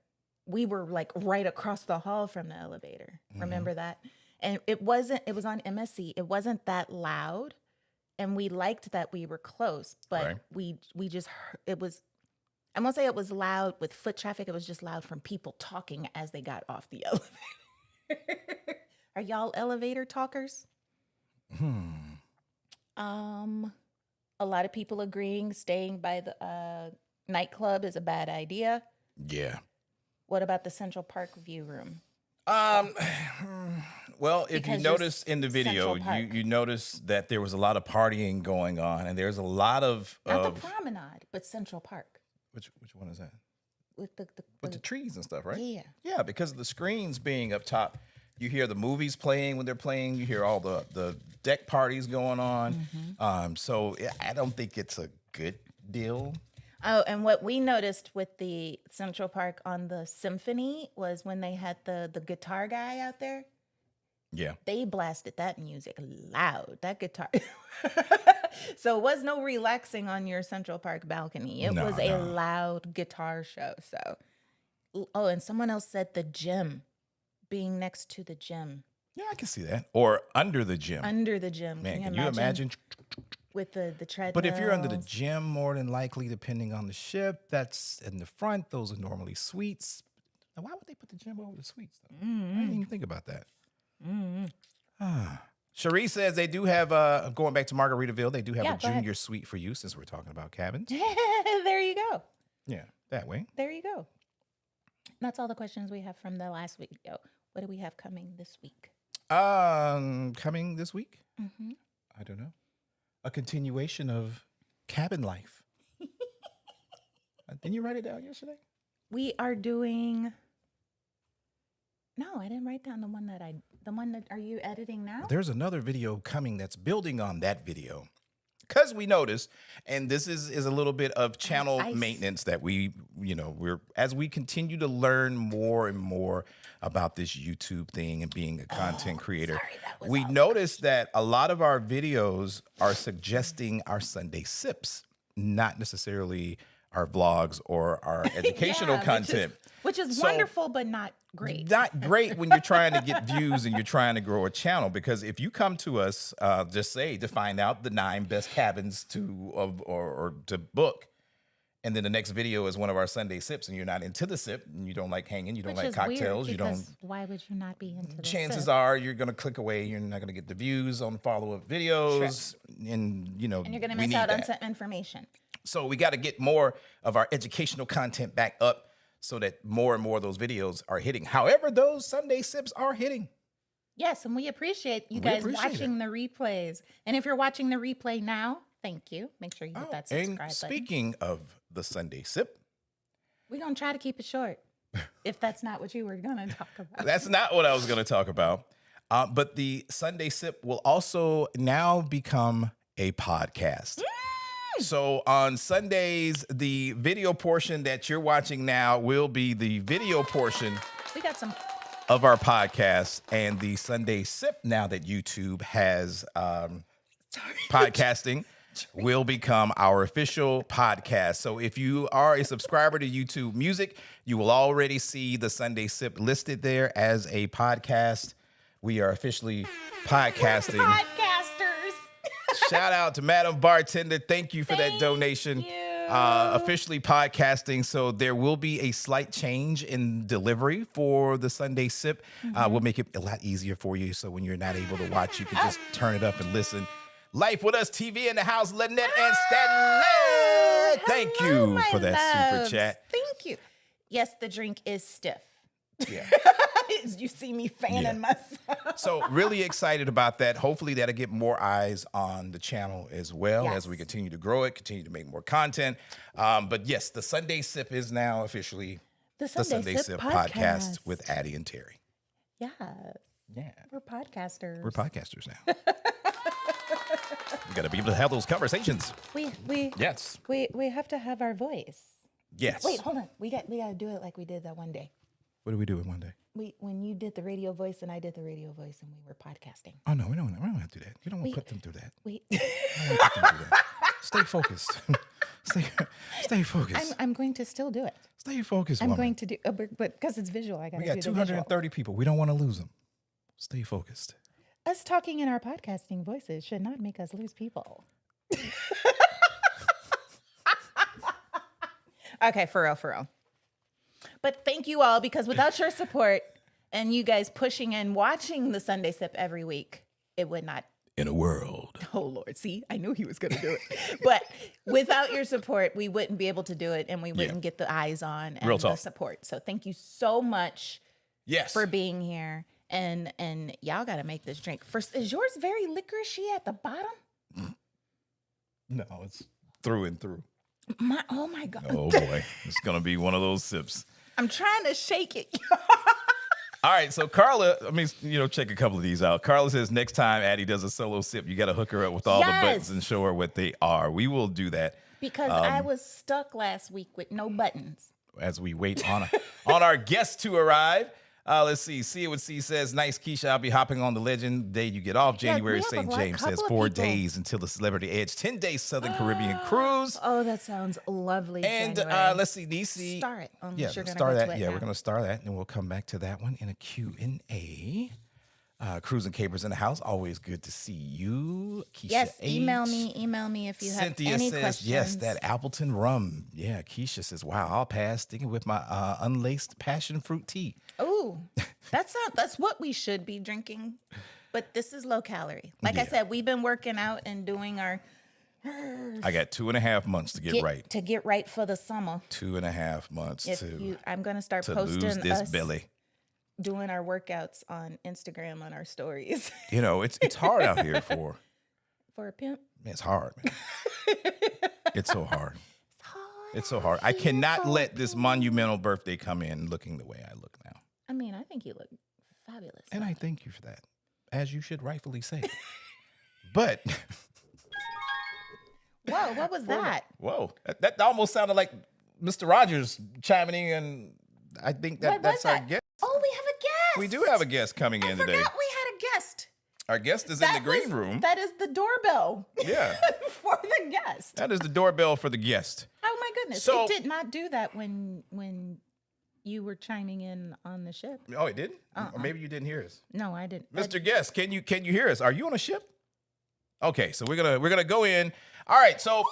we were like right across the hall from the elevator. Mm-hmm. Remember that? And it was on MSC. It wasn't that loud. And we liked that we were close, but Right. we just it was, I won't say it was loud with foot traffic. It was just loud from people talking as they got off the elevator. Are y'all elevator talkers? A lot of people agreeing staying by the nightclub is a bad idea. Yeah. What about the Central Park view room? Well, if you Because you're notice in the video, Central Park. you notice that there was a lot of partying going on, and there's a lot of Not the promenade, but Central Park which one is that? with the With the trees and stuff, right? Yeah. Yeah, because of the screens being up top, you hear the movies playing when they're playing. You hear all the deck parties going on. Mm-hmm. So I don't think it's a good deal. Oh, and what we noticed with the Central Park on the symphony was when they had the guitar guy out there, Yeah. they blasted that music loud, that guitar. So it was no relaxing on your Central Park balcony. It No, was a no. loud guitar show. So, oh, and someone else said the gym, being next to the gym, Yeah, I can see that. Or under the gym. under the gym. Man, can you imagine? with the treadmill? But if you're under the gym, more than likely, depending on the ship, that's in the front. Those are normally suites. Now, why would they put the gym over the suites? Though? I didn't even think about that. Cherie says they do have, going back to Margaritaville, they do have Yeah, a go ahead. junior suite for you since we're talking about cabins. there you go. Yeah, that way. There you go. That's all the questions we have from the last week. Yo, what do we have coming this week? Coming this week? Mm-hmm. I don't know. A continuation of cabin life. Didn't you write it down yesterday? We are doing. No, I didn't write down the one that are you editing now? There's another video coming that's building on that video. Because we noticed, and this is a little bit of channel Ice. maintenance that as we continue to learn more and more about this YouTube thing and being a content creator, sorry, that was we all the noticed that a lot of our videos are suggesting our Sunday sips, not necessarily our vlogs or our educational Yeah, content. which is So- wonderful, but not great. Not great when you're trying to get views and you're trying to grow a channel, because if you come to us, just say to find out the 9 best cabins or to book, and then the next video is one of our Sunday sips, and you're not into the sip, and you don't like hanging, you don't Which like is cocktails, weird you don't. because why would you not be into this? Chances are you're gonna click away. You're not gonna get the views on follow-up videos, and and you're gonna we miss need out on that. some information. So we got to get more of our educational content back up so that more and more of those videos are hitting. However, those Sunday sips are hitting. Yes, and we appreciate you We guys appreciate watching the replays. And if you're watching the replay now, thank you. Make sure you hit that subscribe And button. speaking of the Sunday sip, We're gonna try to keep it short. If that's not what you were gonna talk about. that's not what I was going to talk about. But the Sunday sip will also now become a podcast. So on Sundays, the video portion that you're watching now will be the video portion. We got some of our podcast and the Sunday Sip, now that YouTube has podcasting, will become our official podcast. So if you are a subscriber to YouTube Music, you will already see the Sunday Sip listed there as a podcast. We are officially podcasting. Podcasters. Shout out to Madam Bartender. Thank you for that donation. Officially podcasting. So there will be a slight change in delivery for the Sunday Sip. We'll make it a lot easier for you. So when you're not able to watch, you can just turn it up and listen. Life with Us TV in the house, Lynette and Stanley. Thank Hello, you for my that loves. super chat. Thank you. Yes, the drink is stiff. Yeah. You see me fanning Yeah. myself. So really excited about that. Hopefully that'll get more eyes on the channel as well Yes. as we continue to grow it, continue to make more content. But yes, the Sunday Sip is now officially The the Sunday Sip podcast with Addy and Terry. Yeah, Yeah. we're podcasters. We're podcasters now. We got to be able to have those conversations. we Yes. we have to have our voice. Yes. Wait, hold on. We got to do it like we did that one day. What did we do it one day? When you did the radio voice and I did the radio voice and we were podcasting. Oh, no, we don't have to do that. You don't want to put them through that. We You don't want to put them through that. Stay focused. Stay focused. I'm going to still do it. Stay focused, I'm woman. going to do, but because it's visual, I got to We do got the visual. 230 people. We don't want to lose them. Stay focused. Us talking in our podcasting voices should not make us lose people. Okay, for real. But thank you all, because without your support and you guys pushing and watching the Sunday Sip every week, it would not. In a world. Oh, Lord. See, I knew he was going to do it. But without your support, we wouldn't be able to do it, and we wouldn't get the eyes on and Real the talk. support. So thank you so much Yes. for being here. And y'all got to make this drink. First, is yours very licoricey at the bottom? No, it's through and through. Oh, my God. Oh, boy. It's going to be one of those sips. I'm trying to shake it. All right, so Carla, check a couple of these out. Carla says next time Addy does a solo sip, you got to hook her up with all the buttons Yes. and show her what they are. We will do that Because I was stuck last week with no buttons. as we wait on our guests to arrive. Let's see. See it with C says, nice, Keisha. I'll be hopping on the legend day you get off. January, we have St. a James says couple of 4 people. days until the Celebrity Edge, 10-day Southern Caribbean cruise. Oh, that sounds lovely. And January. let's see, Nisi. Star it. Yeah, You're gonna star go that. to it Yeah, now. we're going to star that, and we'll come back to that one in a Q&A. Cruising Capers in the house. Always good to see you. Keisha Yes, H. email me if you have Cynthia any says, questions. yes, that Appleton rum. Yeah, Keisha says, wow, I'll pass sticking with my unlaced passion fruit tea. Oh, that's what we should be drinking. But this is low calorie. Like I Yeah. said, we've been working out and doing our I got 2.5 months to get right. to get right for the summer. 2.5 months I'm gonna start to posting lose this us belly. doing our workouts on Instagram on our stories. It's hard out here for For a pimp. it's hard, man. It's so hard. It's hard. It's so hard. I cannot let this monumental birthday come in looking the way I look now. I mean, I think you look fabulous. And I thank you for that, as you should rightfully say. But Whoa, what was that? whoa, that almost sounded like Mr. Rogers chiming in, and I think What that's was our that? guest. Oh, we have a guest. We do have a guest coming I in forgot today. we had a guest. Our guest is in the green was- room. That is the doorbell. Yeah. For the guest. That is the doorbell for the guest. Oh my goodness. So- it did not do that when you were chiming in on the ship. Oh, it didn't? Or maybe you didn't hear us. No, I didn't. Mr. Guest, can you hear us? Are you on a ship? Okay, so we're gonna go in. All right, so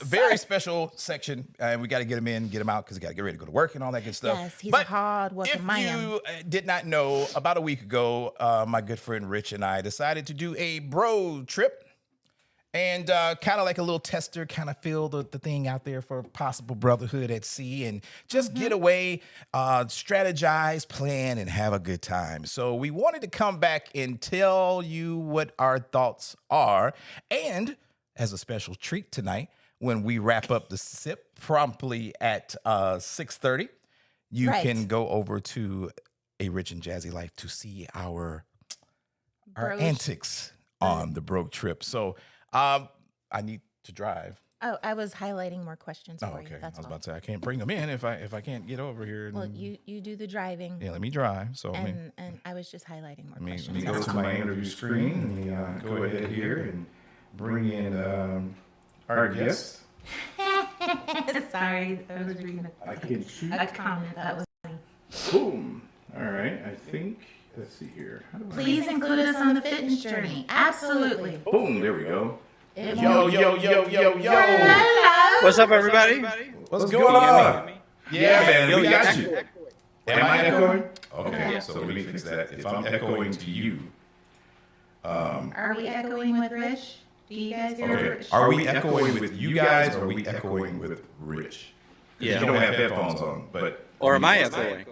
very special section, and we got to get him in, get him out, because we got to get ready to go to work and all that good stuff. Yes, he's But a hard-working if man. you did not know, about a week ago, my good friend Rich and I decided to do a bro trip, and kind of like a little tester, kind of feel the thing out there for possible brotherhood at sea, and just get away, strategize, plan, and have a good time. So we wanted to come back and tell you what our thoughts are, and as a special treat tonight, when we wrap up the sip promptly at 6:30, you Right. can go over to A Rich and Jazzy Life to see our Bros. antics on the broke trip. So I need to drive. Oh, I was highlighting more questions Oh, for you. okay. I That's was all. about to say I can't bring them in if I can't get over here. Well, And, you do the driving, yeah, let me drive. So and I was just highlighting more let me questions. go That's to all. my interview screen. Let me go ahead here and bring in our guest. Sorry, I was reading I can shoot. a comment that was. Boom. All right. I think. Let's see here. How do I? Please include us on the fitness journey. Absolutely. Boom. There we go. It Yo, won't- yo, yo, yo, yo. Hello. What's up, everybody? What's going on? Yeah, man. Yo, We you're got you. Am I echoing? Okay. Yeah. So let me fix that. If I'm echoing to you. Are we echoing with Rich? Do you guys hear Okay. Rich? Are we echoing with you guys or are we echoing with Rich? 'Cause Yeah. you don't have headphones on, but. Or am I echoing?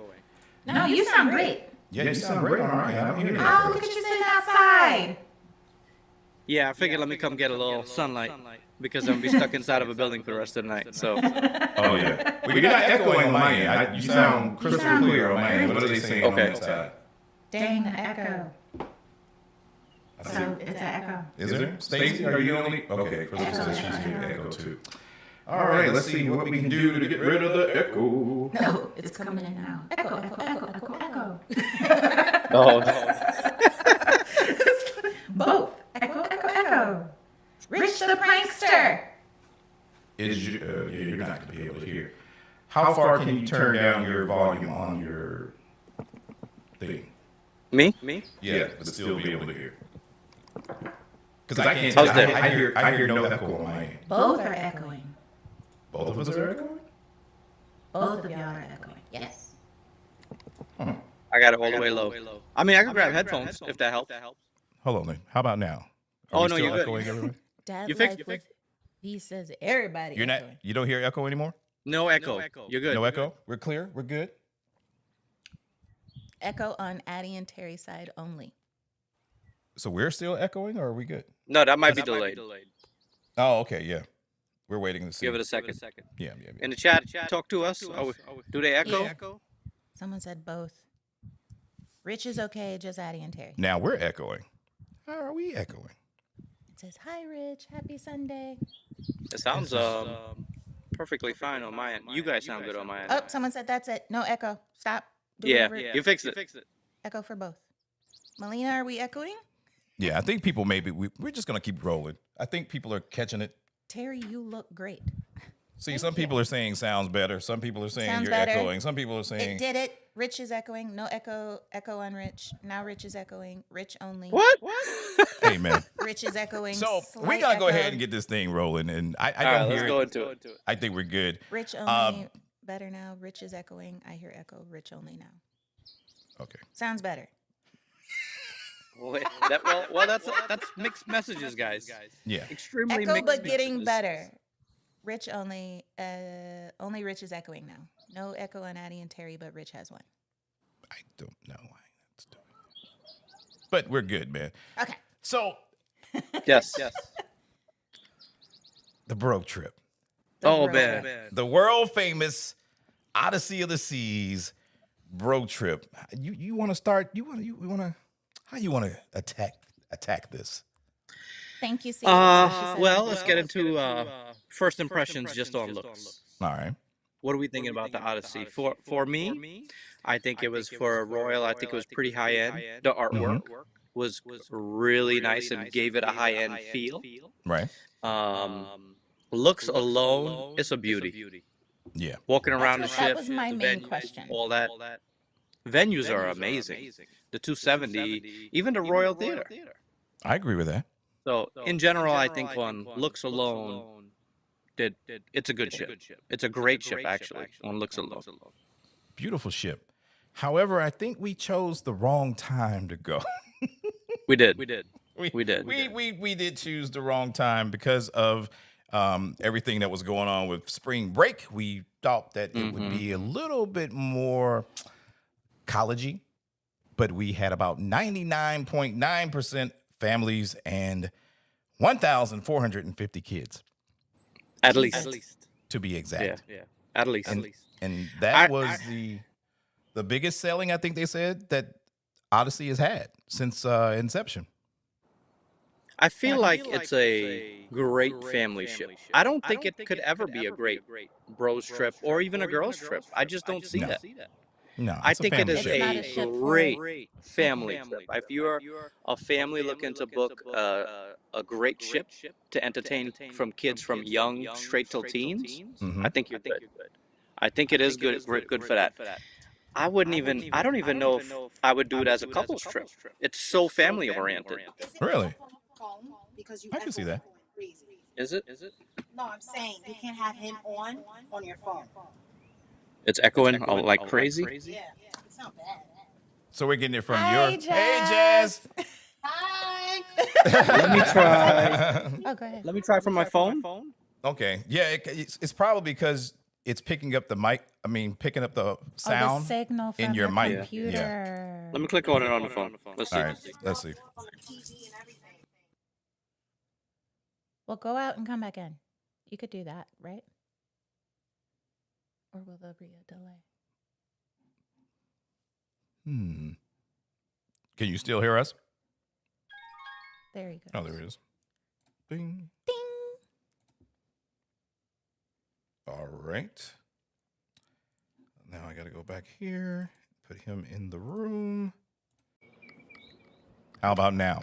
No, you sound great. Yeah, you sound great on our end. I don't hear you. Oh, look at you sitting outside. Yeah, I figured let me come get a little sunlight because I'm gonna be stuck inside of a building for the rest of the night. So, Oh, yeah. Well, you're not echoing on my end. You sound crystal clear on my end. What are they saying on Okay. that side? Dang, the echo. I see. So it's an echo. Is there? Stacey, are you the only? Okay, Crystal says she's getting echo too. All right, let's see what we can do to get rid of the echo. No, it's coming in now. Echo, echo, echo, echo, echo. oh, Both. Echo, echo, echo. Rich the prankster. You're not going to be able to hear. How far can you turn down your volume on your thing? me? Yeah, but still be able to hear. Because I can't. How's that? I hear no echo on my end. Both are echoing. Both of us are echoing. Both of y'all are echoing. Yes. I got it all the way low. I mean, I can grab headphones if that helps. Hold on, then. How about now? Oh, we no, still you're good. echoing everywhere? Dad You fixed life it? with- He says everybody. You're not. echoing. You don't hear echo anymore. No echo. You're good. No echo. We're clear. We're good. Echo on Addy and Terry's side only. So we're still echoing, or are we good? No, that might be delayed. Oh, okay. Yeah, we're waiting to see. Give it a second. Yeah. In the chat, talk to us. Oh, do they echo? Someone said both. Rich is okay, just Addy and Terry. Now we're echoing. How are we echoing? It says, hi, Rich. Happy Sunday. It sounds perfectly fine on my end. You guys sound good on my end. Oh, someone said that's it. No echo. Stop. Do Yeah, whatever. you fixed it. Echo for both. Melina, are we echoing? Yeah, I think people maybe we're just gonna keep rolling. I think people are catching it. Terry, you look great. See, some people are saying sounds better. Some people are saying Sounds you're better. echoing. Some people are saying It did it. Rich is echoing. No echo. Echo on Rich. Now Rich is echoing. Rich only. What? hey, man. Rich is echoing. So we're slight gonna go ahead echo. and get this thing rolling. And I All right, don't let's hear go it. into it. I think we're good. Rich only. Better now. Rich is echoing. I hear echo. Rich only now. Okay. Sounds better. Well, that's mixed messages, guys. Yeah. Extremely Echo, mixed but getting messages. better. Rich only. Only Rich is echoing now. No echo on Addy and Terry, but Rich has one. I don't know why that's doing that. But we're good, man. Okay. So Yes. the broke trip. Oh Bro. man. The world famous Odyssey of the Seas road trip. You want to start? You want to? How you want to attack this? Thank you, C. Well, let's get into first impressions just on looks. All right. What are we thinking about the Odyssey? For me, I think it was for a Royal. I think it was pretty high end. The artwork was really nice and gave it a high end feel. Right. Looks alone, it's a beauty. Yeah. Walking around the That ship, was my the main venues, question. all that. Venues are amazing. The 270, even the Royal Theater. I agree with that. So in general, I think on looks alone, it's a good ship. It's a great ship actually on looks alone. Beautiful ship. However, I think we chose the wrong time to go. We did. We did choose the wrong time because of everything that was going on with spring break. We thought that it would be a little bit more collegey, but we had about 99.9% families and 1,450 kids, At least. to be exact. Yeah. At least. And that was the biggest selling, I think they said, that Odyssey has had since inception. I feel like it's a great family ship. I don't think it could ever be a great bros trip or even a girls trip. I just don't see No, that. no, I it's a think it family is It's ship. not a a ship for. great family trip. If you're a family looking to book a great ship to entertain from kids from young straight till teens, Hmm. I think you're good. I think it is good for that. I don't even know if I would do it as a couples trip. It's so family oriented. Is it Really, echo on the phone? Because you I can see echoing that. crazy. Is it? No, I'm saying you can't have him on your phone. It's echoing like crazy. Yeah, it's not bad. So we're getting it from Hi, your. Hey, Jazz. Jazz. Hi. Let me try. Oh, go ahead. Let me try from my phone. Okay, yeah, it's probably because it's picking up the mic. I mean, picking up the Oh, the sound signal in from your the mic. Yeah. computer. Let me click on it on the phone. Let's see. All right, let's see. On the TV and everything. Well, go out and come back in. You could do that, right? Or will there be a delay? Can you still hear us? There you go. Oh, there it is. Ding. Ding. All right. Now I got to go back here, put him in the room. How about now?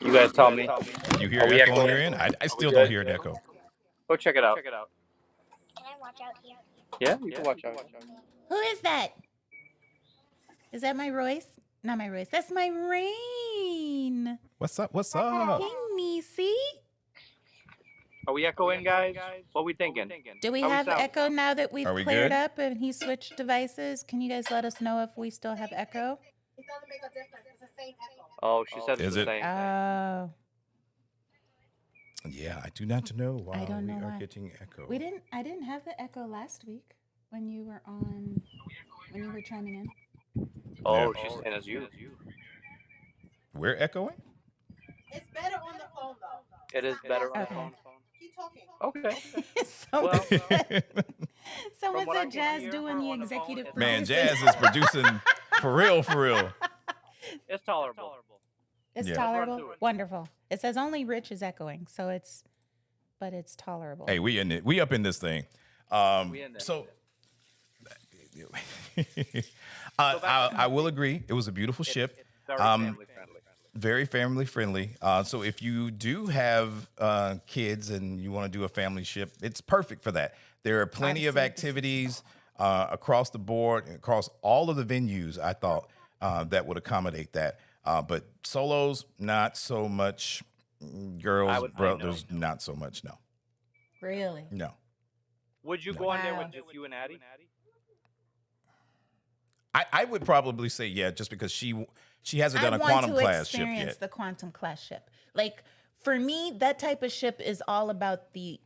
You guys tell me. You hear Are we echo on echoing? your end? I still good? don't hear an echo. Go check it out. Can I watch out here? Yeah, you can watch out. Who is that? Is that my Royce? Not my Royce. That's my Rain. What's up? What's up? Hey, Niecy. Are we echoing, guys? What we thinking? Do we How we have sound? echo now that we've Are we cleared good? up and he switched devices? Can you guys let us know if we still have echo? It doesn't make a difference. It's the same echo. Oh, she said Is it's the it? same. Oh, Yeah, I do not know why I don't know we are why. getting echo. I didn't have the echo last week when you were chiming in. Oh, she's saying it's you. We're echoing? It's better on the phone though. It is better on the Okay. phone. Keep talking. Okay. Someone Well, said, from what I can Jazz hear, doing her the on the phone, executive it's Man, producing. Jazz is producing for real, for real. It's tolerable. It's Yeah. tolerable. Let's run through it. Wonderful. It says only Rich is echoing, so it's tolerable. Hey, we in it. We up in this thing. We in there. So I will agree. It was a beautiful ship. It's very family friendly. Very family friendly. So if you do have kids and you want to do a family ship, it's perfect for that. There are plenty of Odyssey. activities across the board, across all of the venues, I thought, that would accommodate that. But solos, not so much. Girls, would say brothers, not so much. No, Really? no. Would you No. go on there Wow. with just you and Addy? I would probably say yeah, just because she hasn't done I a want quantum to class ship experience yet. the quantum class ship. Like for me, that type of ship is all about the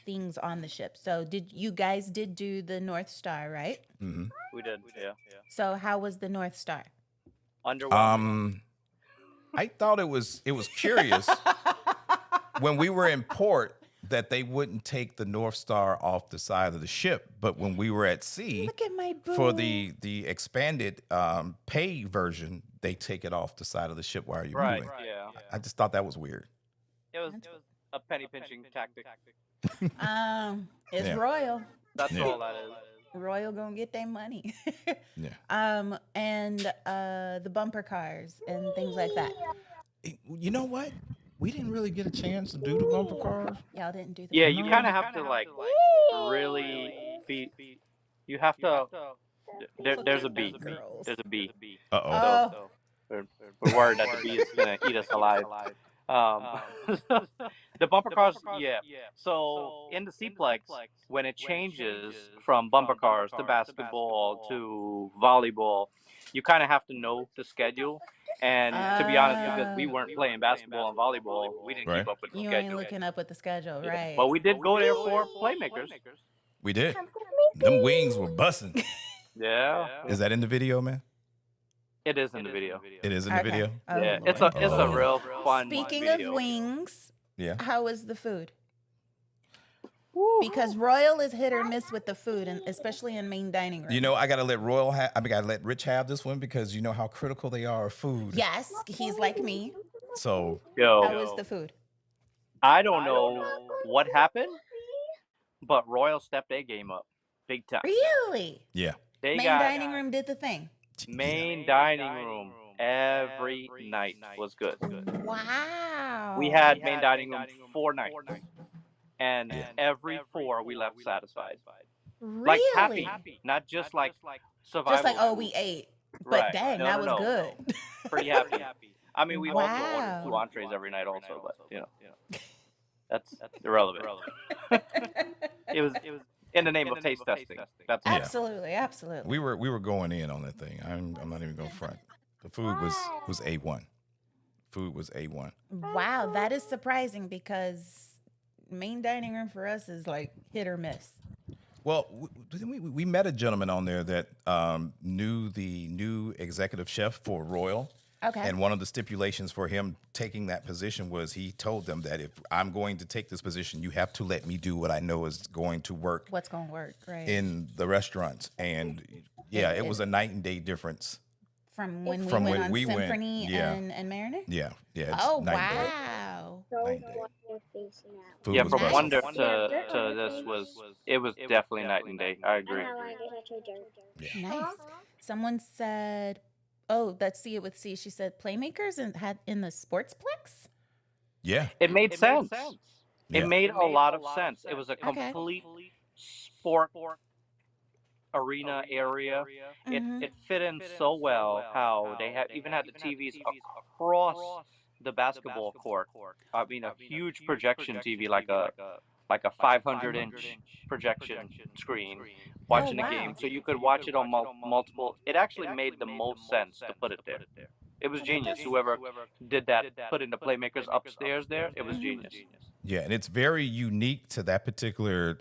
things on the ship. So you guys did do the North Star, right? Hmm. We did. Yeah. So how was the North Star? Underwhelming. I thought it was curious when we were in port that they wouldn't take the North Star off the side of the ship, but when we were at sea Look at my boo. for the expanded pay version, they take it off the side of the ship while you're Right. moving. Yeah. I just thought that was weird. It was a penny pinching tactic. It's Yeah. royal. That's Yeah. all that is. Royal gonna get their money. Yeah. And the bumper cars and things like that. You know what? We didn't really get a chance to do the bumper cars. Y'all didn't do the Yeah, bumper you cars? kind of have to like really be. You have to. There's a bee. Girls. There's a bee. Uh-oh. Oh, We're worried that the bee is gonna eat us alive. The bumper cars, yeah. So in the Cplex, when it changes from bumper cars to basketball to volleyball, you kind of have to know the schedule. And to be honest, because we weren't playing basketball and volleyball, we didn't Right. keep up with the you schedule. ain't looking up with the schedule, Yeah. right? But we did go there for playmakers. We did. Them wings were busting. Yeah. Is that in the video, man? It is in the video. It is in the Okay. video. Oh, Yeah, Lord. it's a real fun Speaking video. of wings, Yeah. how was the food? because Royal is hit or miss with the food, and especially in main dining room. You know, I gotta let gotta let Rich have this one because you know how critical they are of food. Yes, he's like me. So How was the food? I don't know what happened, but Royal stepped their game up big time. Really? yeah. They Main got dining room did the thing. main dining room every night was good. Wow. We had main dining room 4 nights, and Yeah. every 4 we left satisfied, Really? like happy, not just like survival. Just like, oh, food. we ate. But Right. dang, No, that no, was no. good. Pretty happy. I mean, we also ordered Wow. 2 entrees every night, also, but you know, that's irrelevant. It was in the name of taste testing. That's all. Yeah. Absolutely, absolutely. We were going in on that thing. I'm not even going front. The food was A1. Food was A1. Wow, that is surprising because main dining room for us is like hit or miss. Well, we met a gentleman on there that knew the new executive chef for Royal. Okay. And one of the stipulations for him taking that position was he told them that if I'm going to take this position, you have to let me do what I know is going to work What's going to work, right? in the restaurants. And yeah, it was a night and day difference. From when From we when went on we went, Symphony yeah. and Mariner? Yeah. It's Oh, night and day. wow. Night and day. Food Yeah, was from busted. Wonder to this was definitely night and day. I agree. Nice. Someone said, oh, let's see it with C. She said playmakers and had in the sportsplex? Yeah. It made sense. Yeah. It made a lot of sense. It was a Okay. complete sport arena area. Mhm. It fit in so well how they even had the TVs across the basketball court. I mean, a huge projection TV, like a 500-inch projection screen, watching the game, wow. so you could watch it on multiple. It actually made the most sense to put it there. It was genius. Whoever did that, put in the playmakers upstairs there, it was genius. Yeah, and it's very unique to that particular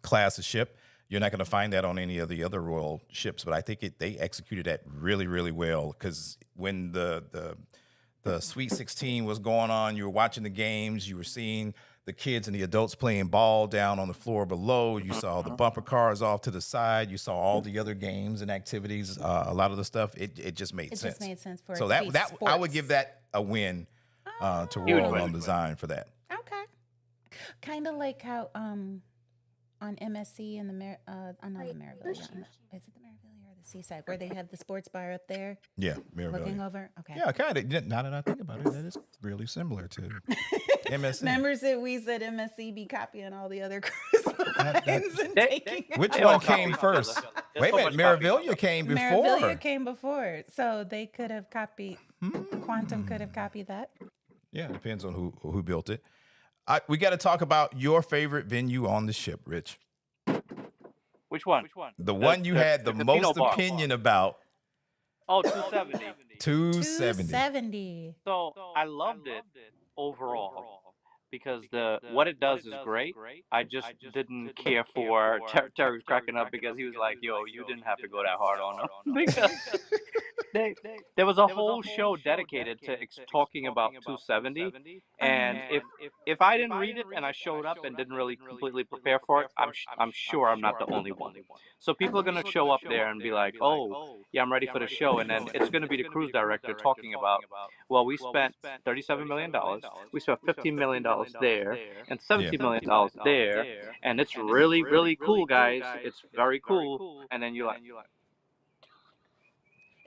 class of ship. You're not going to find that on any of the other Royal ships, but I think they executed that really, really well because when the Sweet 16 was going on, you were watching the games, you were seeing the kids and the adults playing ball down on the floor below. You saw the bumper cars off to the side. You saw all the other games and activities. A lot of the stuff, it just made sense. It just made sense for so it that to be that I would sports. give that a win to Huge Royal win. on design for that. Okay. Kind of like how on MSC and the not the Maravilla. Is it the Maravilla or the Seaside where they have the sports bar up there Yeah, Mirabelle. looking over? Okay. Yeah, kind of. Now that I think about it, that is really similar to MSC. Members that we said MSC be copying all the other cruise lines and taking Which They one all came copy first? each other. Wait a There's so minute, much copy. Maravilla came before. Maravilla came before, so they could have copied. Quantum could have copied that. Yeah, it depends on who built it. We got to talk about your favorite venue on the ship, Rich. Which one? The one you had the casino most bar. opinion about. Oh, 270. 270. 270. So I loved it overall because what it does is great. I just didn't care for Terry was cracking up because he was like, "Yo, you didn't have to go that hard on him." Because there was a whole show dedicated to talking about 270, and if I didn't read it and I showed up and didn't really completely prepare for it, I'm sure I'm not the only one. So people are gonna show up there and be like, "Oh, yeah, I'm ready for the show," and then it's gonna be the cruise director talking about, "Well, we spent $37 million, we spent $15 million there, and $17 million there, and it's really, really cool, guys. It's very cool." And then you're like.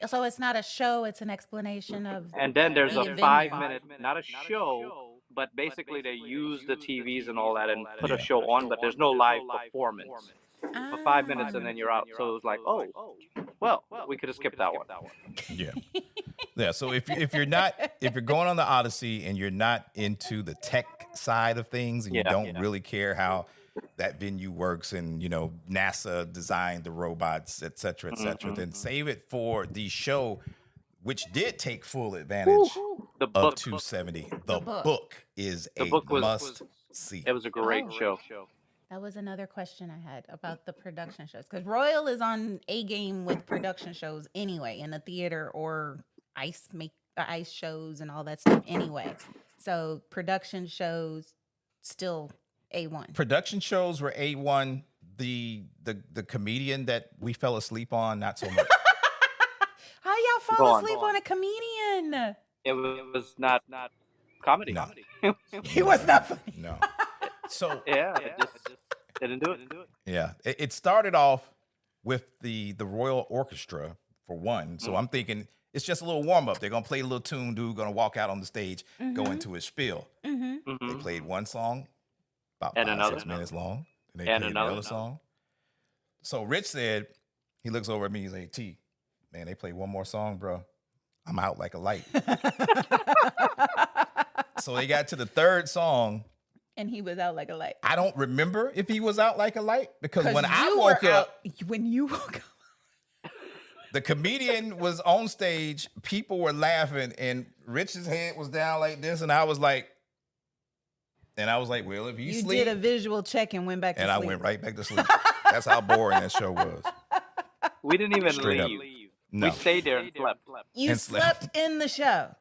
So it's not a show; it's an explanation of. And then there's the a venue. 5-minute, not a show, but basically they use the TVs and all that and put a show on, but there's no live performance for 5 minutes and then you're out. So it was like, oh, well, we could have skipped that one. Yeah. Yeah. So if you're going on the Odyssey and you're not into the tech side of things and you don't really care how that venue works and NASA designed the robots, et cetera, then save it for the show, which did take full advantage The of book, 270. The The book. book is The a book was- must see. it was a great show. That was another question I had about the production shows because Royal is on a game with production shows anyway in the theater or ice shows and all that stuff anyway. So production shows still A1. Production shows were A1. The comedian that we fell asleep on, not so much. How y'all Go fall on. asleep on a comedian? It was not comedy. No. He was not funny. No. So Yeah, it just didn't do it. yeah, it started off with the Royal Orchestra for one. So I'm thinking it's just a little warm up. They're gonna play a little tune. Dude gonna walk out on the stage, go into his spiel. They played one song, about And 5-6 minutes long. And they And played another. another song. So Rich said, he looks over at me. He's like, "T, man, they play one more song, bro. I'm out like a light." So they got to the third song. And he was out like a light. I don't remember if he was out like a light because when I you woke were up, when you woke up, the comedian was on stage. People were laughing, and Rich's head was down like this, and I was like, "Well, if you you sleep," did a visual check and went back to and sleep. I went right back to sleep. That's how boring that show was. We didn't even Straight up. leave. No. We stayed there and slept. You and slept. slept in the show.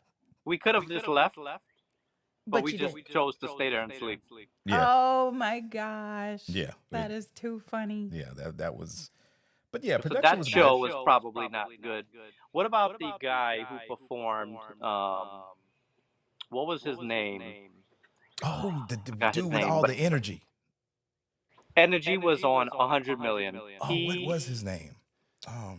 We could have just left, but we you just didn't. chose to stay there and sleep. Yeah, Oh my gosh. yeah, That is too funny. yeah. That was, but yeah, So production that was show good. was probably not good. What about the guy who performed? What was his name? Oh, the Forgot his dude with name, all but- the energy. Energy was on 100 million. Oh, what was his name? Oh,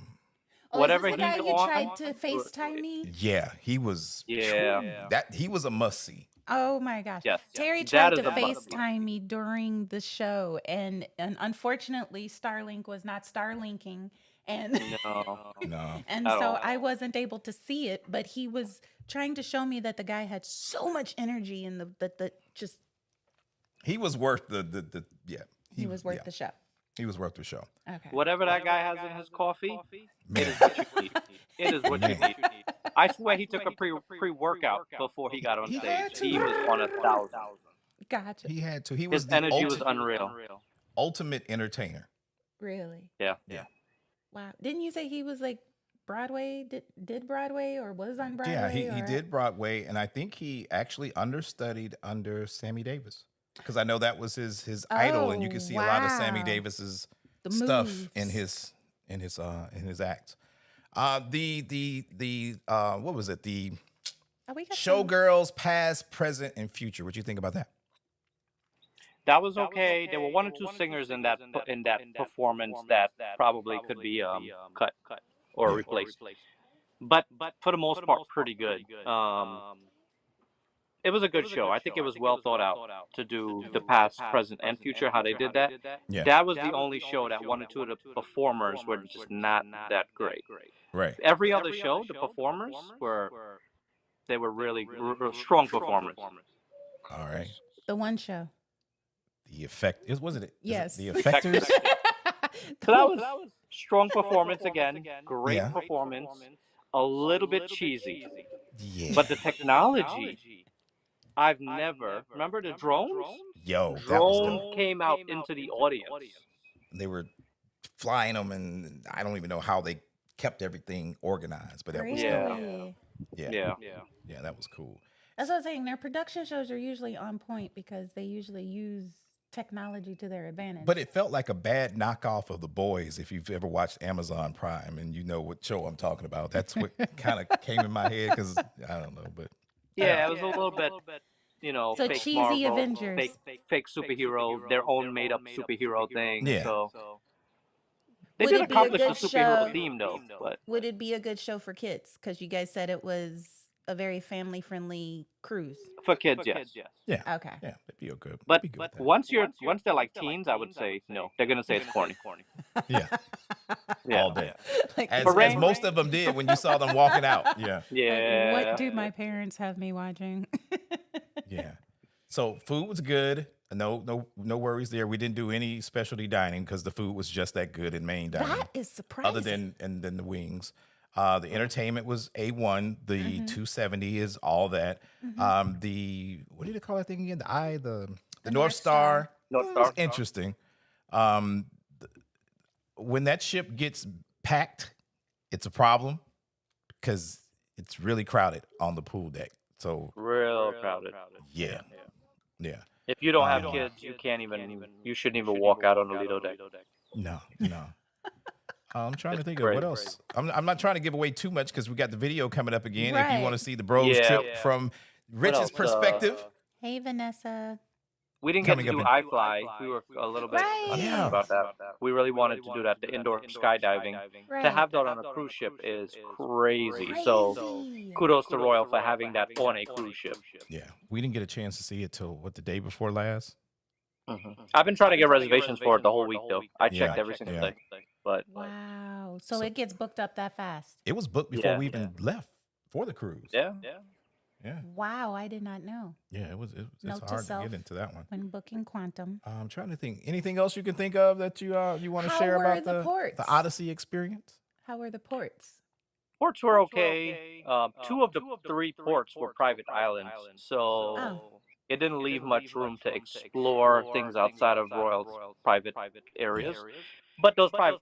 Whatever is this the guy he's you on- tried to FaceTime me? Yeah, he was. Yeah. That he was a must see. Oh my gosh. Yes. Terry That tried is to a must. FaceTime me during the show, and unfortunately Starlink was not Starlinking, and No. No, and At so all. I wasn't able to see it, but he was trying to show me that the guy had so much energy in the just he was worth the yeah. he was worth yeah, the show. He was worth the show. Okay. Whatever that guy has in his coffee, it Man, is what you need. It is what you Man. need. I swear he took a pre-workout before he got on He had stage. to. He was on 1,000. Gotcha. he had to. He was His the energy was unreal. ultimate entertainer. Really? Yeah. Wow. Didn't you say he was like Broadway? Did Broadway or was on Broadway? Yeah, he or- did Broadway, and I think he actually understudied under Sammy Davis because I know that was his idol, and you can see a lot of Sammy wow. Davis's The stuff moves. in his acts. What was it? The Oh, we got some- Showgirls, past, present, and future. What do you think about that? That was okay. There were one or two singers in that performance that probably could be cut or Yeah. replaced. But for the most part, pretty good. It was a good show. I think it was well thought out to do the past, present, and future. How they did that. Yeah. That was the only show that one or two of the performers were just not that great. Right. Every other show, the performers were really strong performers. All right. the one show. The effect was it? Yes. The effectors. So that was strong performance again. Great Yeah. performance. A little bit cheesy, Yeah. but the technology. I've never remember the drones. Yo, that was Drones came out into the audience. they were flying them, and I don't even know how they kept everything organized, but that was Yeah. dope. Yeah. Yeah, that was cool. That's what I'm saying. Their production shows are usually on point because they usually use technology to their advantage. But it felt like a bad knockoff of The Boys. If you've ever watched Amazon Prime and you know what show I'm talking about, that's what kind of came in my head because I don't know, but Yeah, it was a little bit, So fake cheesy Marvel, Avengers. fake superhero, their own made up superhero thing. Yeah. So they Would did it be a accomplish the good superhero show? theme though. But Would it be a good show for kids? Because you guys said it was a very family friendly cruise. for kids, yes. yeah, Okay. yeah, that'd be good. But That'd be good with that. once they're like teens, I would say no. They're gonna say it's corny. yeah, Yeah. all day, Like, as Hooray. most of them did when you saw them walking out. Yeah, Yeah. what do my parents have me watching? yeah. So food was good. No worries there. We didn't do any specialty dining because the food was just that good in main dining. That is surprising. Other than the wings. The entertainment was A1. The 270 is all that. The what do they call that thing again? The North Star. North It was Star. interesting. When that ship gets packed, it's a problem because it's really crowded on the pool deck. So Real crowded. yeah. If you don't have kids, you can't even. You shouldn't even walk out on the Lido deck. No, no. I'm trying to It's think of what crazy. else. I'm not trying to give away too much because we got the video coming up again. If you want Right. to see the bros Yeah. trip from Rich's else? perspective, Hey, Vanessa. We didn't get Coming to up do in- iFly. We were a little bit Right. Yeah. about that. We really wanted to do that, the indoor skydiving. Right. To have that on a cruise ship is crazy. So Crazy. kudos to Royal for having that on a cruise ship. yeah, we didn't get a chance to see it till the day before last. I've been trying to get reservations for it the whole week, though. I checked Yeah, every single yeah. thing. But Wow. So So- it gets booked up that fast. It was booked before Yeah. we even left for the cruise. yeah. Yeah, Wow. I did not know. yeah. It's Note to hard to self. get into that one. When booking Quantum. I'm trying to think. Anything else you can think of that you want to How share were about the ports? the Odyssey experience? How were the ports? Ports were okay. 2 of the 3 ports were private islands, so Oh. it didn't leave much room to explore things outside of Royal's private areas. But those private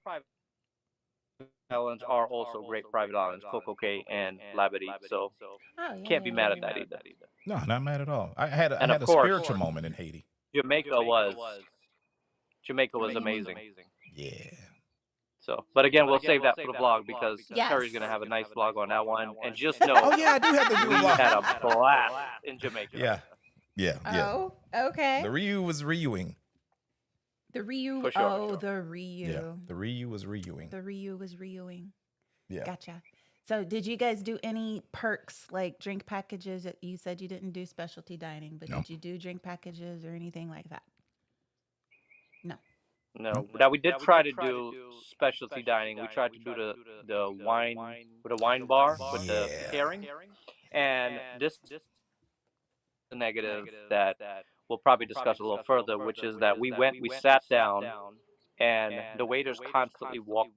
islands are also great private islands, Coco Cay and Labadee, so Oh, yeah. can't be yeah, mad yeah. at that either. No, not mad at all. I had And a of course- spiritual moment in Haiti. Jamaica was amazing. Yeah. So, but again, we'll save that for the vlog because Yes. Terry's gonna have a nice vlog on that one. And just know, Oh yeah, I do have to do we a vlog. had a blast in Jamaica. Yeah. Oh, okay. The Ryu was Ryuing. The Ryu. For sure, for Oh, sure. the Ryu. Yeah, the Ryu was Ryuing. The Ryu was Ryuing. Yeah. Gotcha. So, did you guys do any perks like drink packages? You said you didn't do specialty dining, but No. did you do drink packages or anything like that? No, now we did try to do specialty dining. We tried to do the wine with a wine bar with the Yeah. pairing, and this is the negative that we'll probably discuss a little further, which is that we sat down, and the waiters constantly walked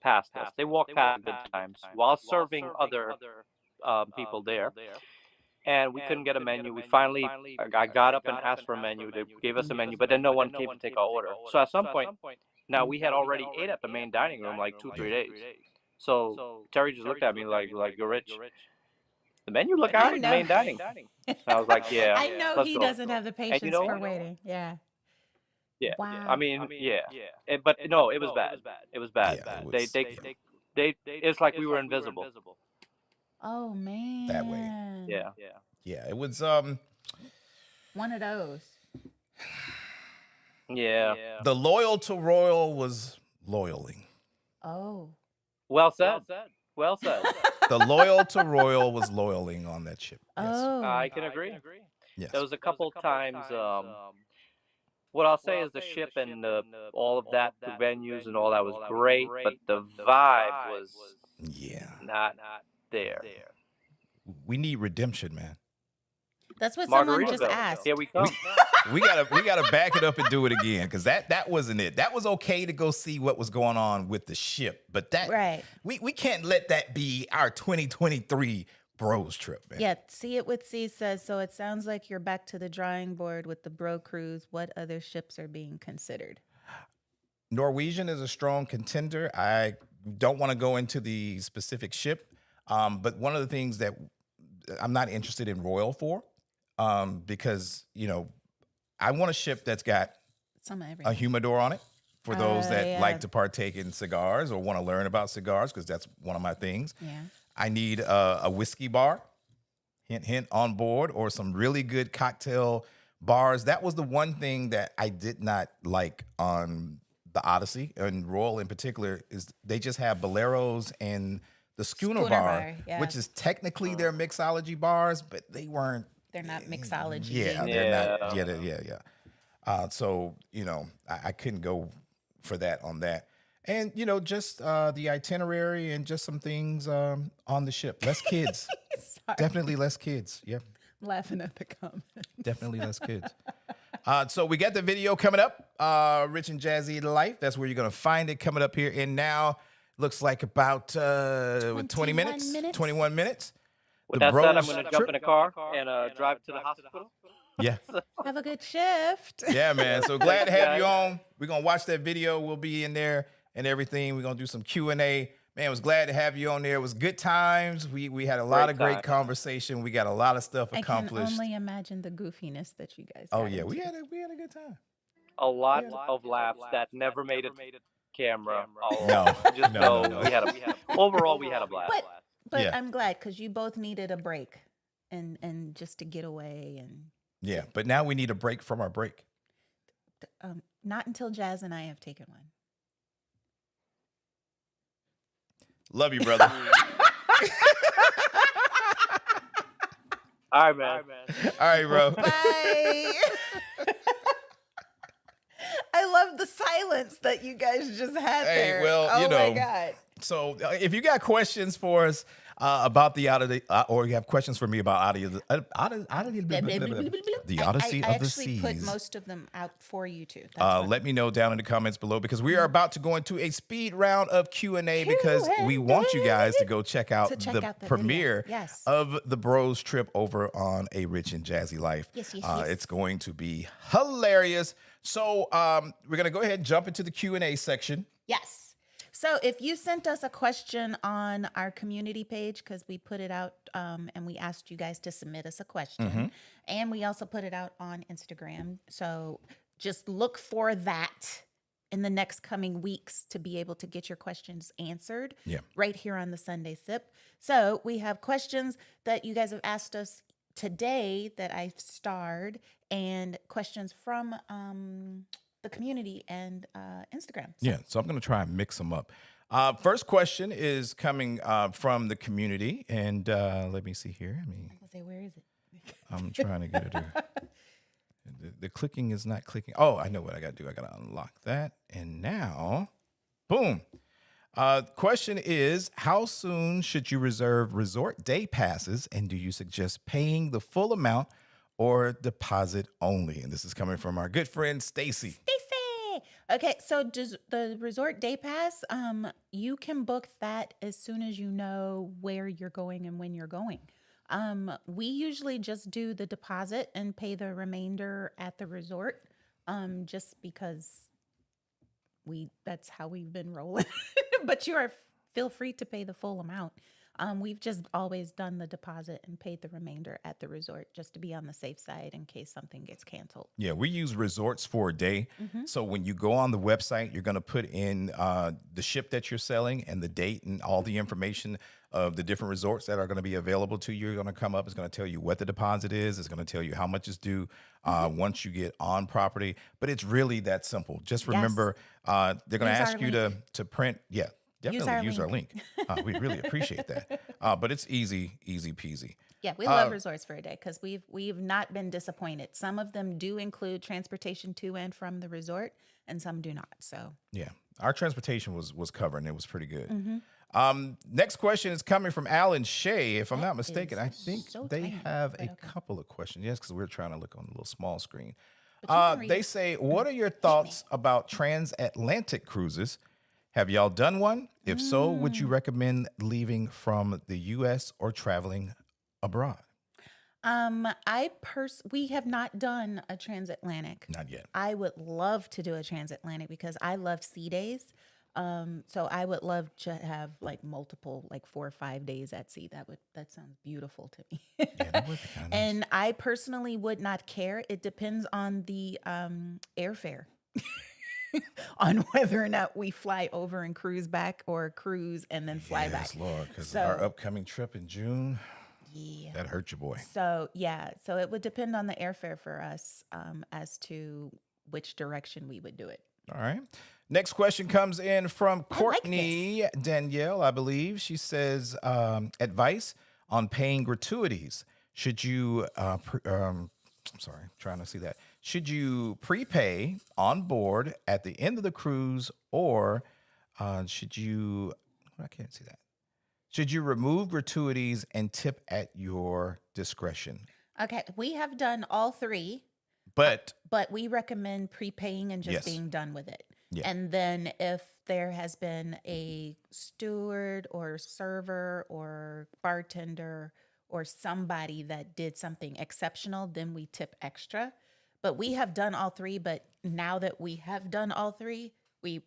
past us. They walked past good times while serving other people there. And we couldn't get a menu. We finally, I got up and asked for a menu. They gave us a menu, but then no one came to take our order. So at some point, now we had already ate at the main dining room like 2-3 days. So Terry just looked at me like you're rich. The menu looked I alright, know. main dining. And I was like, yeah. I know let's he go. doesn't have the patience you know for what? waiting. Yeah. Yeah. Wow. I mean, yeah. But no, it was bad. It was bad. Yeah, it was- They it's like we were invisible. Oh man. That way. Yeah. Yeah, it was One of those. Yeah. the loyal to royal was loyaling. Oh. Well said. Well said. The loyal to royal was loyaling on that ship. Yes. Oh. I can agree. Yes. There was a couple times. What I'll say is the ship and all of that, the venues and all that was great, but the vibe was Yeah. not there. We need redemption, man. That's what someone just Margaritaville. asked. Here we come. We gotta back it up and do it again because that wasn't it. That was okay to go see what was going on with the ship, but that Right. we can't let that be our 2023 bros trip, man. Yeah, See It With C says, so it sounds like you're back to the drawing board with the bro cruise. What other ships are being considered? Norwegian is a strong contender. I don't want to go into the specific ship, but one of the things that I'm not interested in Royal for, because I want a ship that's got Some of a everything. humidor on it for those that yeah. like to partake in cigars or want to learn about cigars, because that's one of my things. Yeah. I need a whiskey bar, hint, hint, on board, or some really good cocktail bars. That was the one thing that I did not like on the Odyssey, and Royal in particular, is they just have Boleros and the Schooner Schooner bar, bar, yeah. which is technically their mixology bars, but they weren't. They're not mixology. Yeah, they're not. Yeah. So I couldn't go for that on that. And just the itinerary and just some things on the ship. Less kids. Sorry. Definitely less kids. Yeah, I'm laughing at the comments. definitely less kids. So we got the video coming up. Rich and Jazzy Life. That's where you're gonna find it coming up here. And now looks like about 20 minutes. 21 minutes. With The that said, I'm bros going to jump trip. in a car and drive to the hospital. Yeah. Have a good shift. Yeah, man. So glad to have you on. We're gonna watch that video. We'll be in there and everything. We're gonna do some Q&A. Man, was glad to have you on there. It was good times. We had a lot Great of great time. conversation. We got a lot of stuff I can accomplished. only imagine the goofiness that you guys Oh got yeah, into. we had a good time. A lot Yeah. of laughs that never made it camera. No, Just no, know no, we had no. overall we had a blast. But Yeah. I'm glad because you both needed a break and just to get away and Yeah, but now we need a break from our break. not until Jazz and I have taken one. Love you, brother. All right, man. All right, bro. Bye. I love the silence that you guys just had Hey, there. well, oh you my know, God. So if you got questions for us about the Odyssey, or you have questions for me about Odyssey, the Odyssey I of the actually put Seas, most of them out for you too. That's let me know down in the comments below because we are about to go into a speed round of Q&A because we want you guys to go check out To check the out the premiere video. Yes. of the Bros trip over on A Rich and Jazzy Life. Yes, yes, yes. It's going to be hilarious. So we're going to go ahead and jump into the Q&A section. Yes. So if you sent us a question on our community page, because we put it out and we asked you guys to submit us a question, and we also put it out on Instagram. So just look for that in the next coming weeks to be able to get your questions answered right here on the Sunday Sip. So we have questions that you guys have asked us today that I've starred and questions from the community and Instagram. Yeah, so I'm going to try and mix them up. First question is coming from the community, and let me see here. I'm gonna say, where is it? I'm trying to get it. The clicking is not clicking. Oh, I know what I got to do. I got to unlock that, and now, boom. Question is, how soon should you reserve resort day passes, and do you suggest paying the full amount or deposit only? And this is coming from our good friend Stacy. Okay, so does the resort day pass, you can book that as soon as you know where you're going and when you're going. We usually just do the deposit and pay the remainder at the resort, just because that's how we've been rolling. But feel free to pay the full amount. We've just always done the deposit and paid the remainder at the resort just to be on the safe side in case something gets canceled. Yeah, we use resorts for a day. So when you go on the website, you're going to put in the ship that you're selling and the date and all the information of the different resorts that are going to be available to you. You're going to come up. It's going to tell you what the deposit is. It's going to tell you how much is due once you get on property. But it's really that simple. Just remember, they're going to ask you to print. Yeah. Definitely use our link. We really appreciate that. But it's easy peasy. Yeah, we love resorts for a day because we've not been disappointed. Some of them do include transportation to and from the resort, and some do not. So yeah, our transportation was covered, and it was pretty good. Next question is coming from Alan Shea. If I'm not mistaken, I think they have a couple of questions. Yes, because we're trying to look on the little small screen. They say, what are your thoughts about transatlantic cruises? Have y'all done one? If so, would you recommend leaving from the U.S. or traveling abroad? We have not done a transatlantic. Not yet. I would love to do a transatlantic because I love sea days. So I would love to have like multiple, like 4 or 5 days at sea. That sounds beautiful to me. Yeah, that would be kind of nice. And I personally would not care. It depends on the airfare. On whether or not we fly over and cruise back or cruise and then fly back. Yes, Lord, because our upcoming trip in June, that hurt your boy. So, so it would depend on the airfare for us as to which direction we would do it. All right. Next question comes in from Courtney Danielle, I believe. She says, advice on paying gratuities. Should you, should you prepay on board at the end of the cruise or should you, I can't see that. Should you remove gratuities and tip at your discretion? Okay, we have done all three. But we recommend prepaying and just being done with it. Yeah. And then if there has been a steward or server or bartender or somebody that did something exceptional, then we tip extra. But we have done all three. But now that we have done all three, we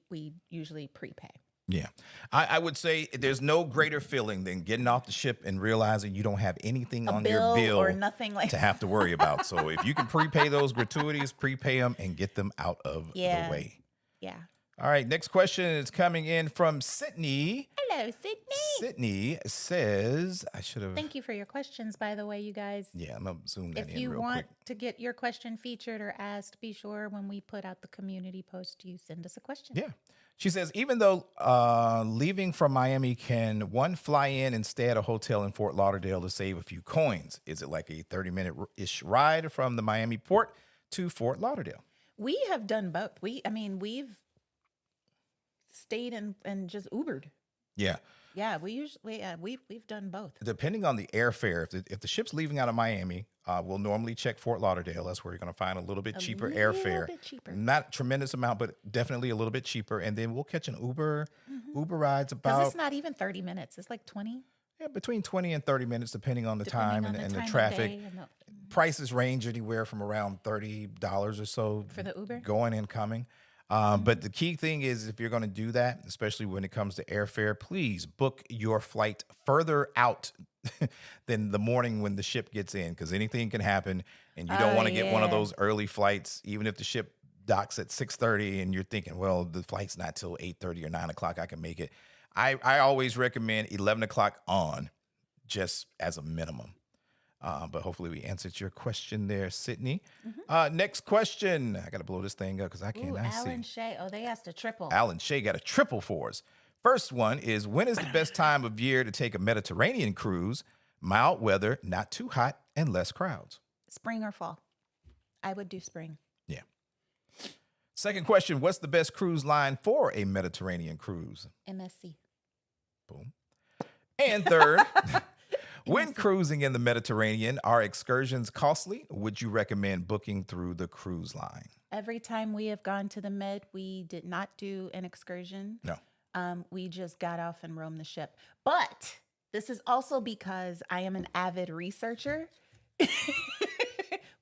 usually prepay. Yeah. I would say there's no greater feeling than getting off the ship and realizing you don't have anything A on your bill bill or nothing like to have to worry about. So if you can prepay those gratuities, prepay them and get them out of the Yeah. way. Yeah. All right. Next question is coming in from Sydney. Hello, Sydney. Sydney says, I should have. Thank you for your questions, by the way, you guys. Yeah, I'm going to zoom that If in you real want quick. to get your question featured or asked, be sure when we put out the community post, you send us a question. Yeah. She says, even though leaving from Miami, can one fly in and stay at a hotel in Fort Lauderdale to save a few coins? Is it like a 30-minute-ish ride from the Miami port to Fort Lauderdale? We have done both. We've stayed and just Ubered. Yeah. Yeah, we've done both. Depending on the airfare, if the ship's leaving out of Miami, we'll normally check Fort Lauderdale. That's where you're going to find a little bit cheaper airfare. Bit cheaper. Not tremendous amount, but definitely a little bit cheaper. And then we'll catch an Uber. Uber rides Because about it's not even 30 minutes. It's like 20. between 20 and 30 minutes, depending on the depending time on and the time of traffic. day and the- Prices range anywhere from around $30 or so For the Uber? going and coming. But the key thing is, if you're going to do that, especially when it comes to airfare, please book your flight further out than the morning when the ship gets in, because anything can happen, and you don't want to get one of yeah. those early flights, even if the ship docks at 6:30 and you're thinking, well, the flight's not till 8:30 or 9 o'clock, I can make it. I always recommend 11 o'clock on, just as a minimum. But hopefully we answered your question there, Sydney. Next question. I got to blow this thing up because I Ooh, cannot see. Alan Shea. Oh, they asked a triple. Alan Shea got a triple for us. First one is, when is the best time of year to take a Mediterranean cruise? Mild weather, not too hot, and less crowds. Spring or fall? I would do spring. Yeah. Second question, what's the best cruise line for a Mediterranean cruise? MSC. Boom. And third, when cruising in the Mediterranean, are excursions costly? Would you recommend booking through the cruise line? Every time we have gone to the Med, we did not do an excursion. No. We just got off and roamed the ship. But this is also because I am an avid researcher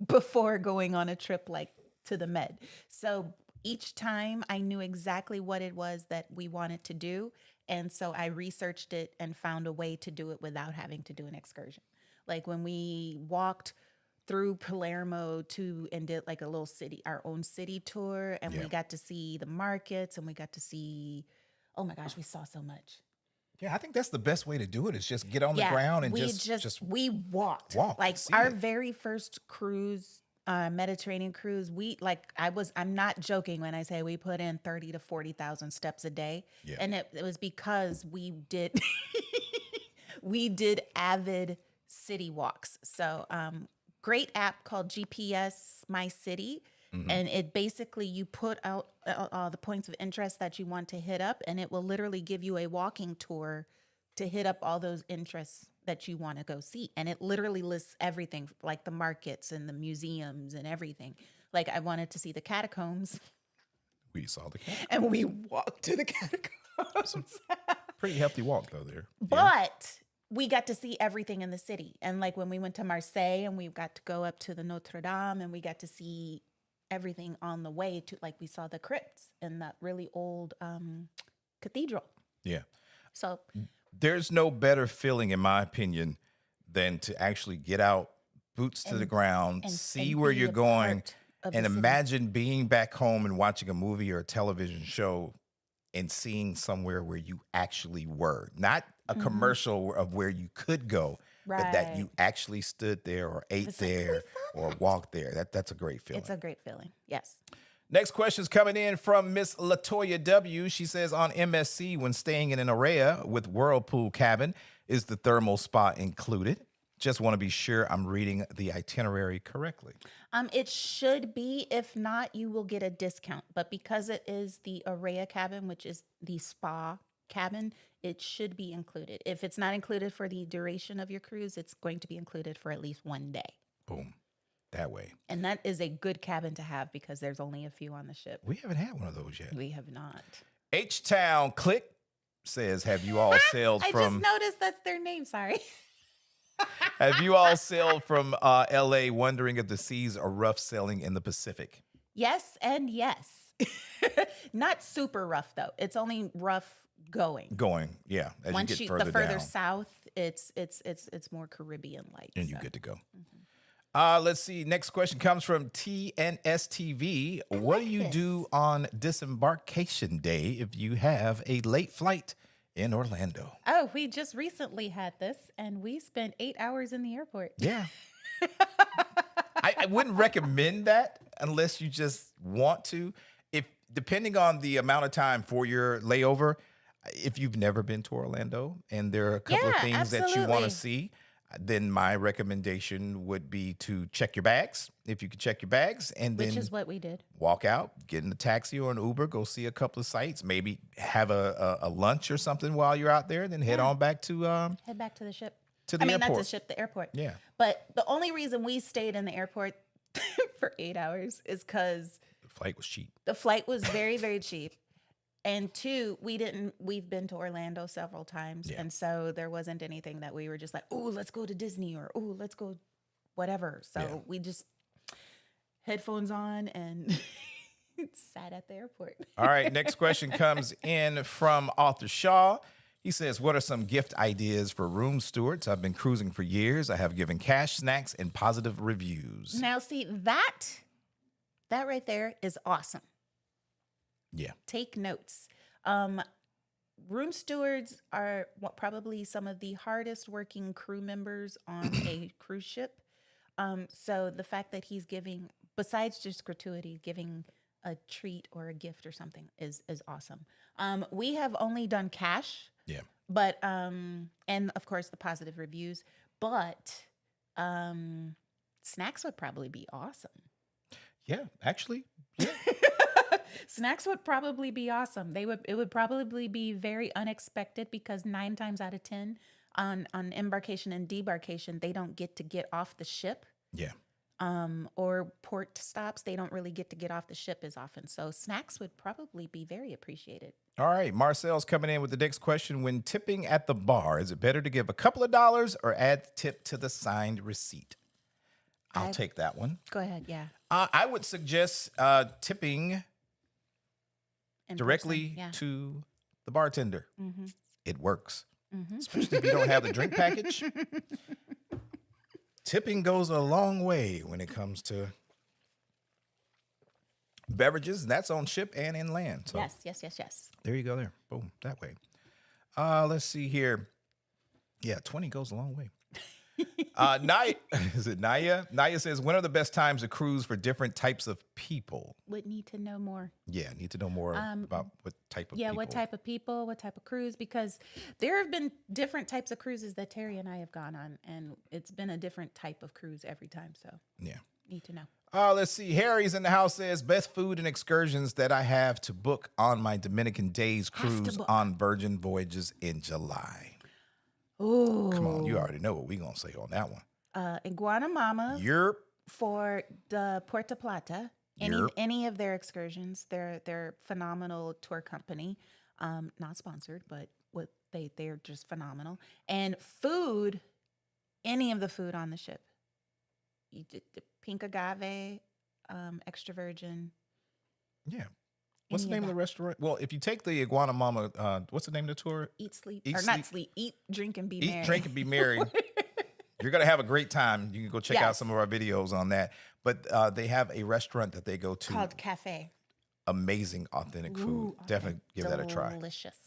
before going on a trip like to the Med. So each time I knew exactly what it was that we wanted to do. And so I researched it and found a way to do it without having to do an excursion. Like when we walked through Palermo and did like a little city, our own city tour. And Yeah. we got to see the markets and we got to see, oh my gosh, we saw so much. Yeah, I think that's the best way to do it, is just get on the ground and we we walked. walk, Like see our it. very first cruise, Mediterranean cruise, I'm not joking when I say we put in 30 to 40,000 steps a day. Yeah. And it was because we did we did avid city walks. So great app called GPS My City. And it basically, you put out the points of interest that you want to hit up, and it will literally give you a walking tour to hit up all those interests that you want to go see. And it literally lists everything, like the markets and the museums and everything. Like I wanted to see the catacombs, We saw the cat. and we walked to the catacombs. Pretty hefty walk, though, there. Yeah. But we got to see everything in the city. And like when we went to Marseille and we got to go up to the Notre Dame and we got to see everything on the way to, like, we saw the crypts in that really old cathedral. Yeah. So There's no better feeling, in my opinion, than to actually get out, boots to the ground, and- see and where be you're a going, part of and the city. imagine being back home and watching a movie or a television show and seeing somewhere where you actually were. Not a commercial of where you could go, but that Right. you actually stood there or ate It's like, we there saw or that. walked there. That's a great feeling. it's a great feeling. Yes. Next question is coming in from Miss Latoya W. She says, on MSC, when staying in an area with whirlpool cabin, is the thermal spa included? Just want to be sure I'm reading the itinerary correctly. It should be. If not, you will get a discount. But because it is the Araya cabin, which is the spa cabin, it should be included. If it's not included for the duration of your cruise, it's going to be included for at least one day. Boom. That way. And that is a good cabin to have because there's only a few on the ship. We haven't had one of those yet. We have not. H-Town Click says, have you all sailed I from just noticed that's their name. Sorry. have you all sailed from LA, wondering if the seas are rough sailing in the Pacific? Yes and yes. Not super rough though. It's only rough going. Going, yeah. As Once you get you further the further down, south, it's more Caribbean like. and you So. good to go. Mhm. Let's see. Next question comes from TNSTV. I What do like you this. do on disembarkation day if you have a late flight in Orlando? Oh, we just recently had this, and we spent 8 hours in the airport. Yeah. I wouldn't recommend that unless you just want to. If depending on the amount of time for your layover, if you've never been to Orlando and there are a couple of Yeah, things that you want to absolutely. see, then my recommendation would be to check your bags. If you can check your bags and Which then is what we did. walk out, get in a taxi or an Uber, go see a couple of sites, maybe have a lunch or something while you're out there, then head Yeah. on back to Head back to the ship. the I mean, not airport. to ship, the airport. Yeah. But the only reason we stayed in the airport for 8 hours is because The flight was cheap. the flight was very, very cheap. And two, we've been to Orlando several times. Yeah. And so there wasn't anything that we were just like, oh, let's go to Disney or oh, let's go whatever. So Yeah. we just headphones on and sat at the airport. All right, next question comes in from Arthur Shaw. He says, what are some gift ideas for room stewards? I've been cruising for years. I have given cash, snacks, and positive reviews. Now, see, that right there is awesome. Yeah. Take notes. Room stewards are probably some of the hardest working crew members on a cruise ship. So the fact that he's giving, besides just gratuity, giving a treat or a gift or something is awesome. We have only done cash. Yeah. But and of course the positive reviews, but snacks would probably be awesome. Yeah, actually. Yeah. Snacks would probably be awesome. It would probably be very unexpected because 9 times out of 10 on embarkation and debarkation, they don't get to get off the ship. Yeah. Or port stops, they don't really get to get off the ship as often. So snacks would probably be very appreciated. All right, Marcel's coming in with the next question. When tipping at the bar, is it better to give a couple of dollars or add the tip to the signed receipt? I'll take that one. Go ahead, yeah. I would suggest tipping In directly person, yeah. to the bartender. Mhm. It works, Mhm. especially if you don't have the drink package. Tipping goes a long way when it comes to beverages. That's on ship and inland. So Yes. there you go there. Boom, that way. Let's see here. Yeah, 20 goes a long way. Naya, is it Naya? Naya says, when are the best times to cruise for different types of people? Would need to know more. Yeah, need to know more about what type of Yeah, people. what type of people, what type of cruise, because there have been different types of cruises that Terry and I have gone on, and it's been a different type of cruise every time. So Yeah. need to know. Let's see. Harry's in the house says, best food and excursions that I have to book on my Dominican Days Have to cruise book. on Virgin Voyages in July. Oh, Come on, you already know what we're going to say on that one. Iguana Mama Europe. for the Puerto Plata. Yerp. Any of their excursions, they're phenomenal tour company. Not sponsored, but they're just phenomenal. And food, any of the food on the ship. You did the pink agave, extra virgin. Yeah. What's the Any name of of the restaurant? Well, if you take the Iguana Mama, what's the name of the tour? Eat, sleep, Eat, or not sleep. Eat, drink, and be Eat, merry. drink, and be merry. You're going to have a great time. You can go check out Yes. some of our videos on that. But they have a restaurant that they go to. Called Cafe. Amazing, authentic food. Ooh, Definitely give that a try. Delicious.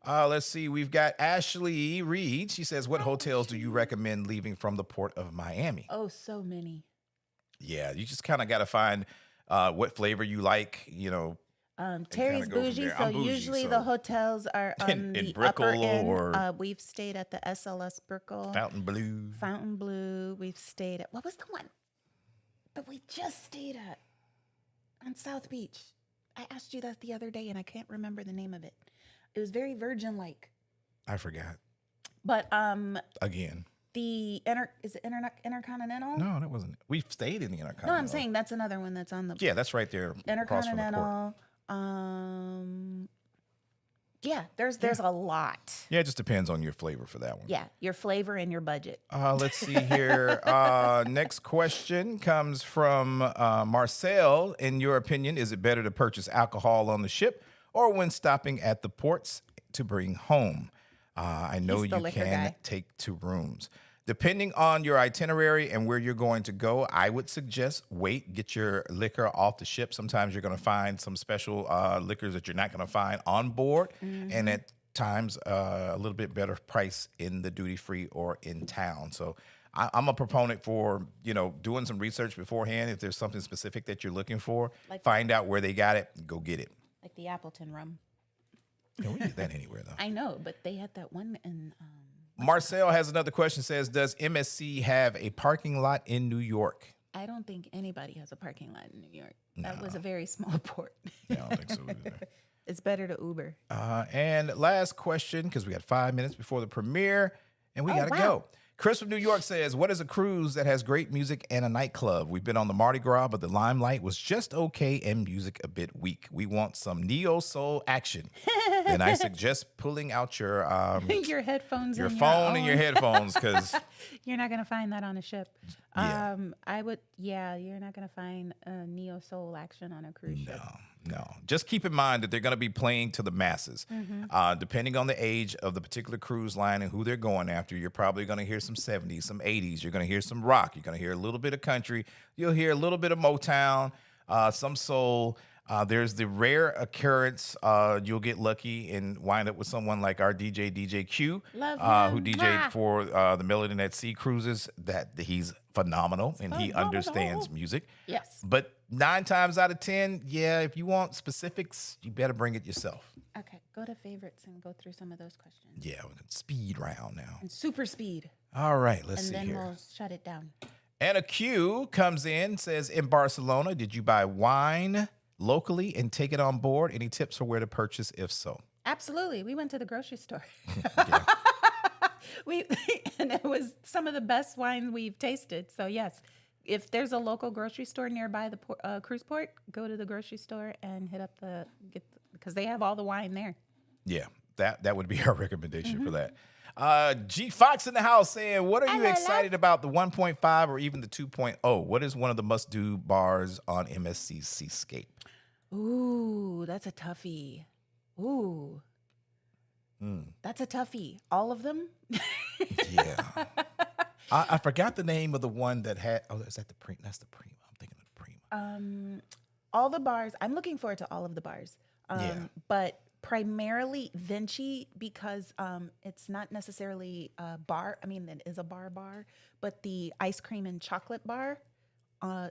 Let's see. We've got Ashley Reed. She says, what hotels do you recommend leaving from the port of Miami? Oh, so many. Yeah, you just kind of got to find what flavor you like, Terry's go from bougie, there. so I'm bougie, usually so- the hotels are on In the Brickell upper end. or- We've stayed at the SLS Brickell, Fountain Blue. Fountain Blue. We've stayed at, what was the one that we just stayed at on South Beach? I asked you that the other day and I can't remember the name of it. It was very virgin-like. I forgot. But Again. the is it Intercontinental? No, that wasn't it. We've stayed in the Intercontinental. No, I'm saying that's another one that's on the Yeah, that's right there across from the port. Intercontinental. Yeah, there's a lot. Yeah, it just depends on your flavor for that one. Yeah, your flavor and your budget. Let's see here. Next question comes from Marcel. In your opinion, is it better to purchase alcohol on the ship or when stopping at the ports to bring home. I know He's the you liquor can guy. take 2 rooms. Depending on your itinerary and where you're going to go, I would suggest get your liquor off the ship. Sometimes you're going to find some special liquors that you're not going to find on board, and at times a little bit better price in the duty free or in town. So I'm a proponent for doing some research beforehand. If there's something specific that you're looking for, find out where they got it, go get it. Like the Appleton rum. Yeah, we get that anywhere though. I know, but they had that one in. Marcel has another question. Says, does MSC have a parking lot in New York? I don't think anybody has a parking lot in New York. That was a very small port. Yeah, I don't think so either. It's better to Uber. And last question, because we got 5 minutes before the premiere, and we got to go. Chris from New York says, what is a cruise that has great music and a nightclub? We've been on the Mardi Gras, but the Limelight was just okay and music a bit weak. We want some neo-soul action. Then I suggest pulling out your your headphones, your and phone and your headphones, because you're not gonna find that on a ship. Yeah. I would. Yeah, you're not gonna find neo soul action on a cruise ship. No. Just keep in mind that they're going to be playing to the masses. Depending on the age of the particular cruise line and who they're going after, you're probably going to hear some 70s, some 80s. You're going to hear some rock. You're going to hear a little bit of country. You'll hear a little bit of Motown, some soul. There's the rare occurrence you'll get lucky and wind up with someone like our DJ Q, who DJ'd for the Melody at Sea cruises. That he's phenomenal and he understands music. Yes. But 9 times out of 10, if you want specifics, you better bring it yourself. Okay, go to favorites and go through some of those questions. Yeah, we can speed round now. And super speed. All right, let's see And here. then we'll shut it down. Anna Q comes in, says, in Barcelona, did you buy wine locally and take it on board? Any tips for where to purchase, if so? Absolutely. We went to the grocery store. Yeah. And it was some of the best wine we've tasted. So yes, if there's a local grocery store nearby the cruise port, go to the grocery store and hit up because they have all the wine there. Yeah, that would be our recommendation for that. G Fox in the house saying, what are you excited about, the 1.5 or even the 2.0? What is one of the must-do bars on MSC Seascape? Ooh, that's a toughie. Ooh. That's a toughie. All of them? Yeah. I forgot the name of the one that had, is that the Prima? That's the Prima. I'm thinking of the Prima. All the bars. I'm looking forward to all of the bars. But primarily Vinci, because it's not necessarily a bar. I mean, it is a bar, but the ice cream and chocolate bar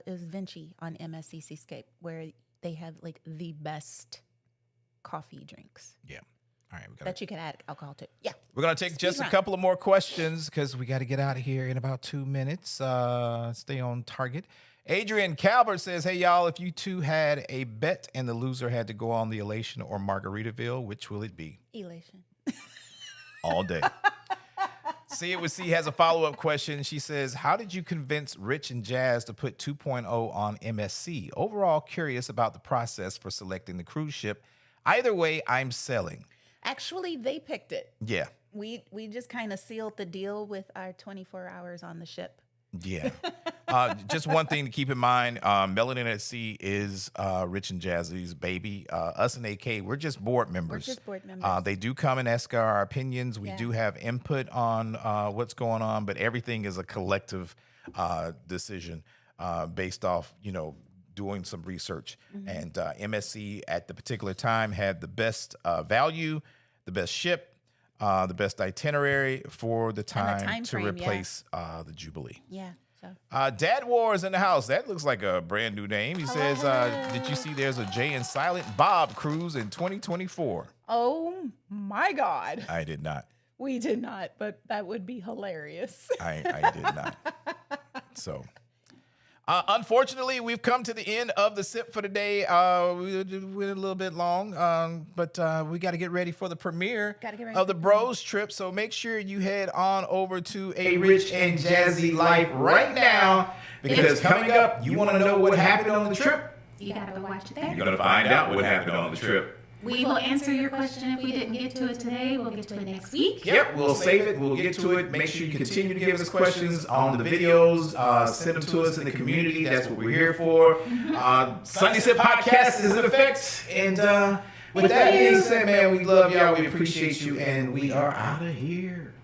is Vinci on MSC Seascape, where they have like the best coffee drinks. Yeah. All right, that you can add alcohol to. Yeah. We're going to take just a couple of more questions because we got to get out of here in about 2 minutes. Stay on target. Adrian Calvert says, hey, y'all, if you two had a bet and the loser had to go on the Elation or Margaritaville, which will it be? Elation. All day. See It With C has a follow-up question. She says, how did you convince Rich and Jazz to put 2.0 on MSC? Overall, curious about the process for selecting the cruise ship. Either way, I'm selling. Actually, they picked it. Yeah. We just kind of sealed the deal with our 24 hours on the ship. Yeah. Just one thing to keep in mind, Melanin at Sea is Rich and Jazzy's baby. Us and AK, we're just board members. We're just board members. They do come and ask our opinions. We do have input on what's going on, but everything is a collective decision based off, doing some research. And MSC at the particular time had the best value, the best ship, the best itinerary for the time to replace the Jubilee. Yeah. So. Dad Wars in the house. That looks like a brand new name. He says, did you see there's a Jay and Silent Bob cruise in 2024? Oh my God. I did not. We did not, but that would be hilarious. I did not. So... unfortunately, we've come to the end of the sip for the day. We went a little bit long, but we got to get ready for the premiere of the Bros trip. So make sure you head on over to A Rich and Jazzy Life right now, because coming up, you want to know what happened on the trip? You gotta go watch it there. You're going to find out what happened on the trip. We will answer your question if we didn't get to it today. We'll get to it next week. Yep, we'll save it. We'll get to it. Make sure you continue to give us questions on the videos. Send them to us in the community. That's what we're here for. Sunday Sip Podcast is in effect. And With that being said, man, we love y'all. We appreciate you, and we are out of here.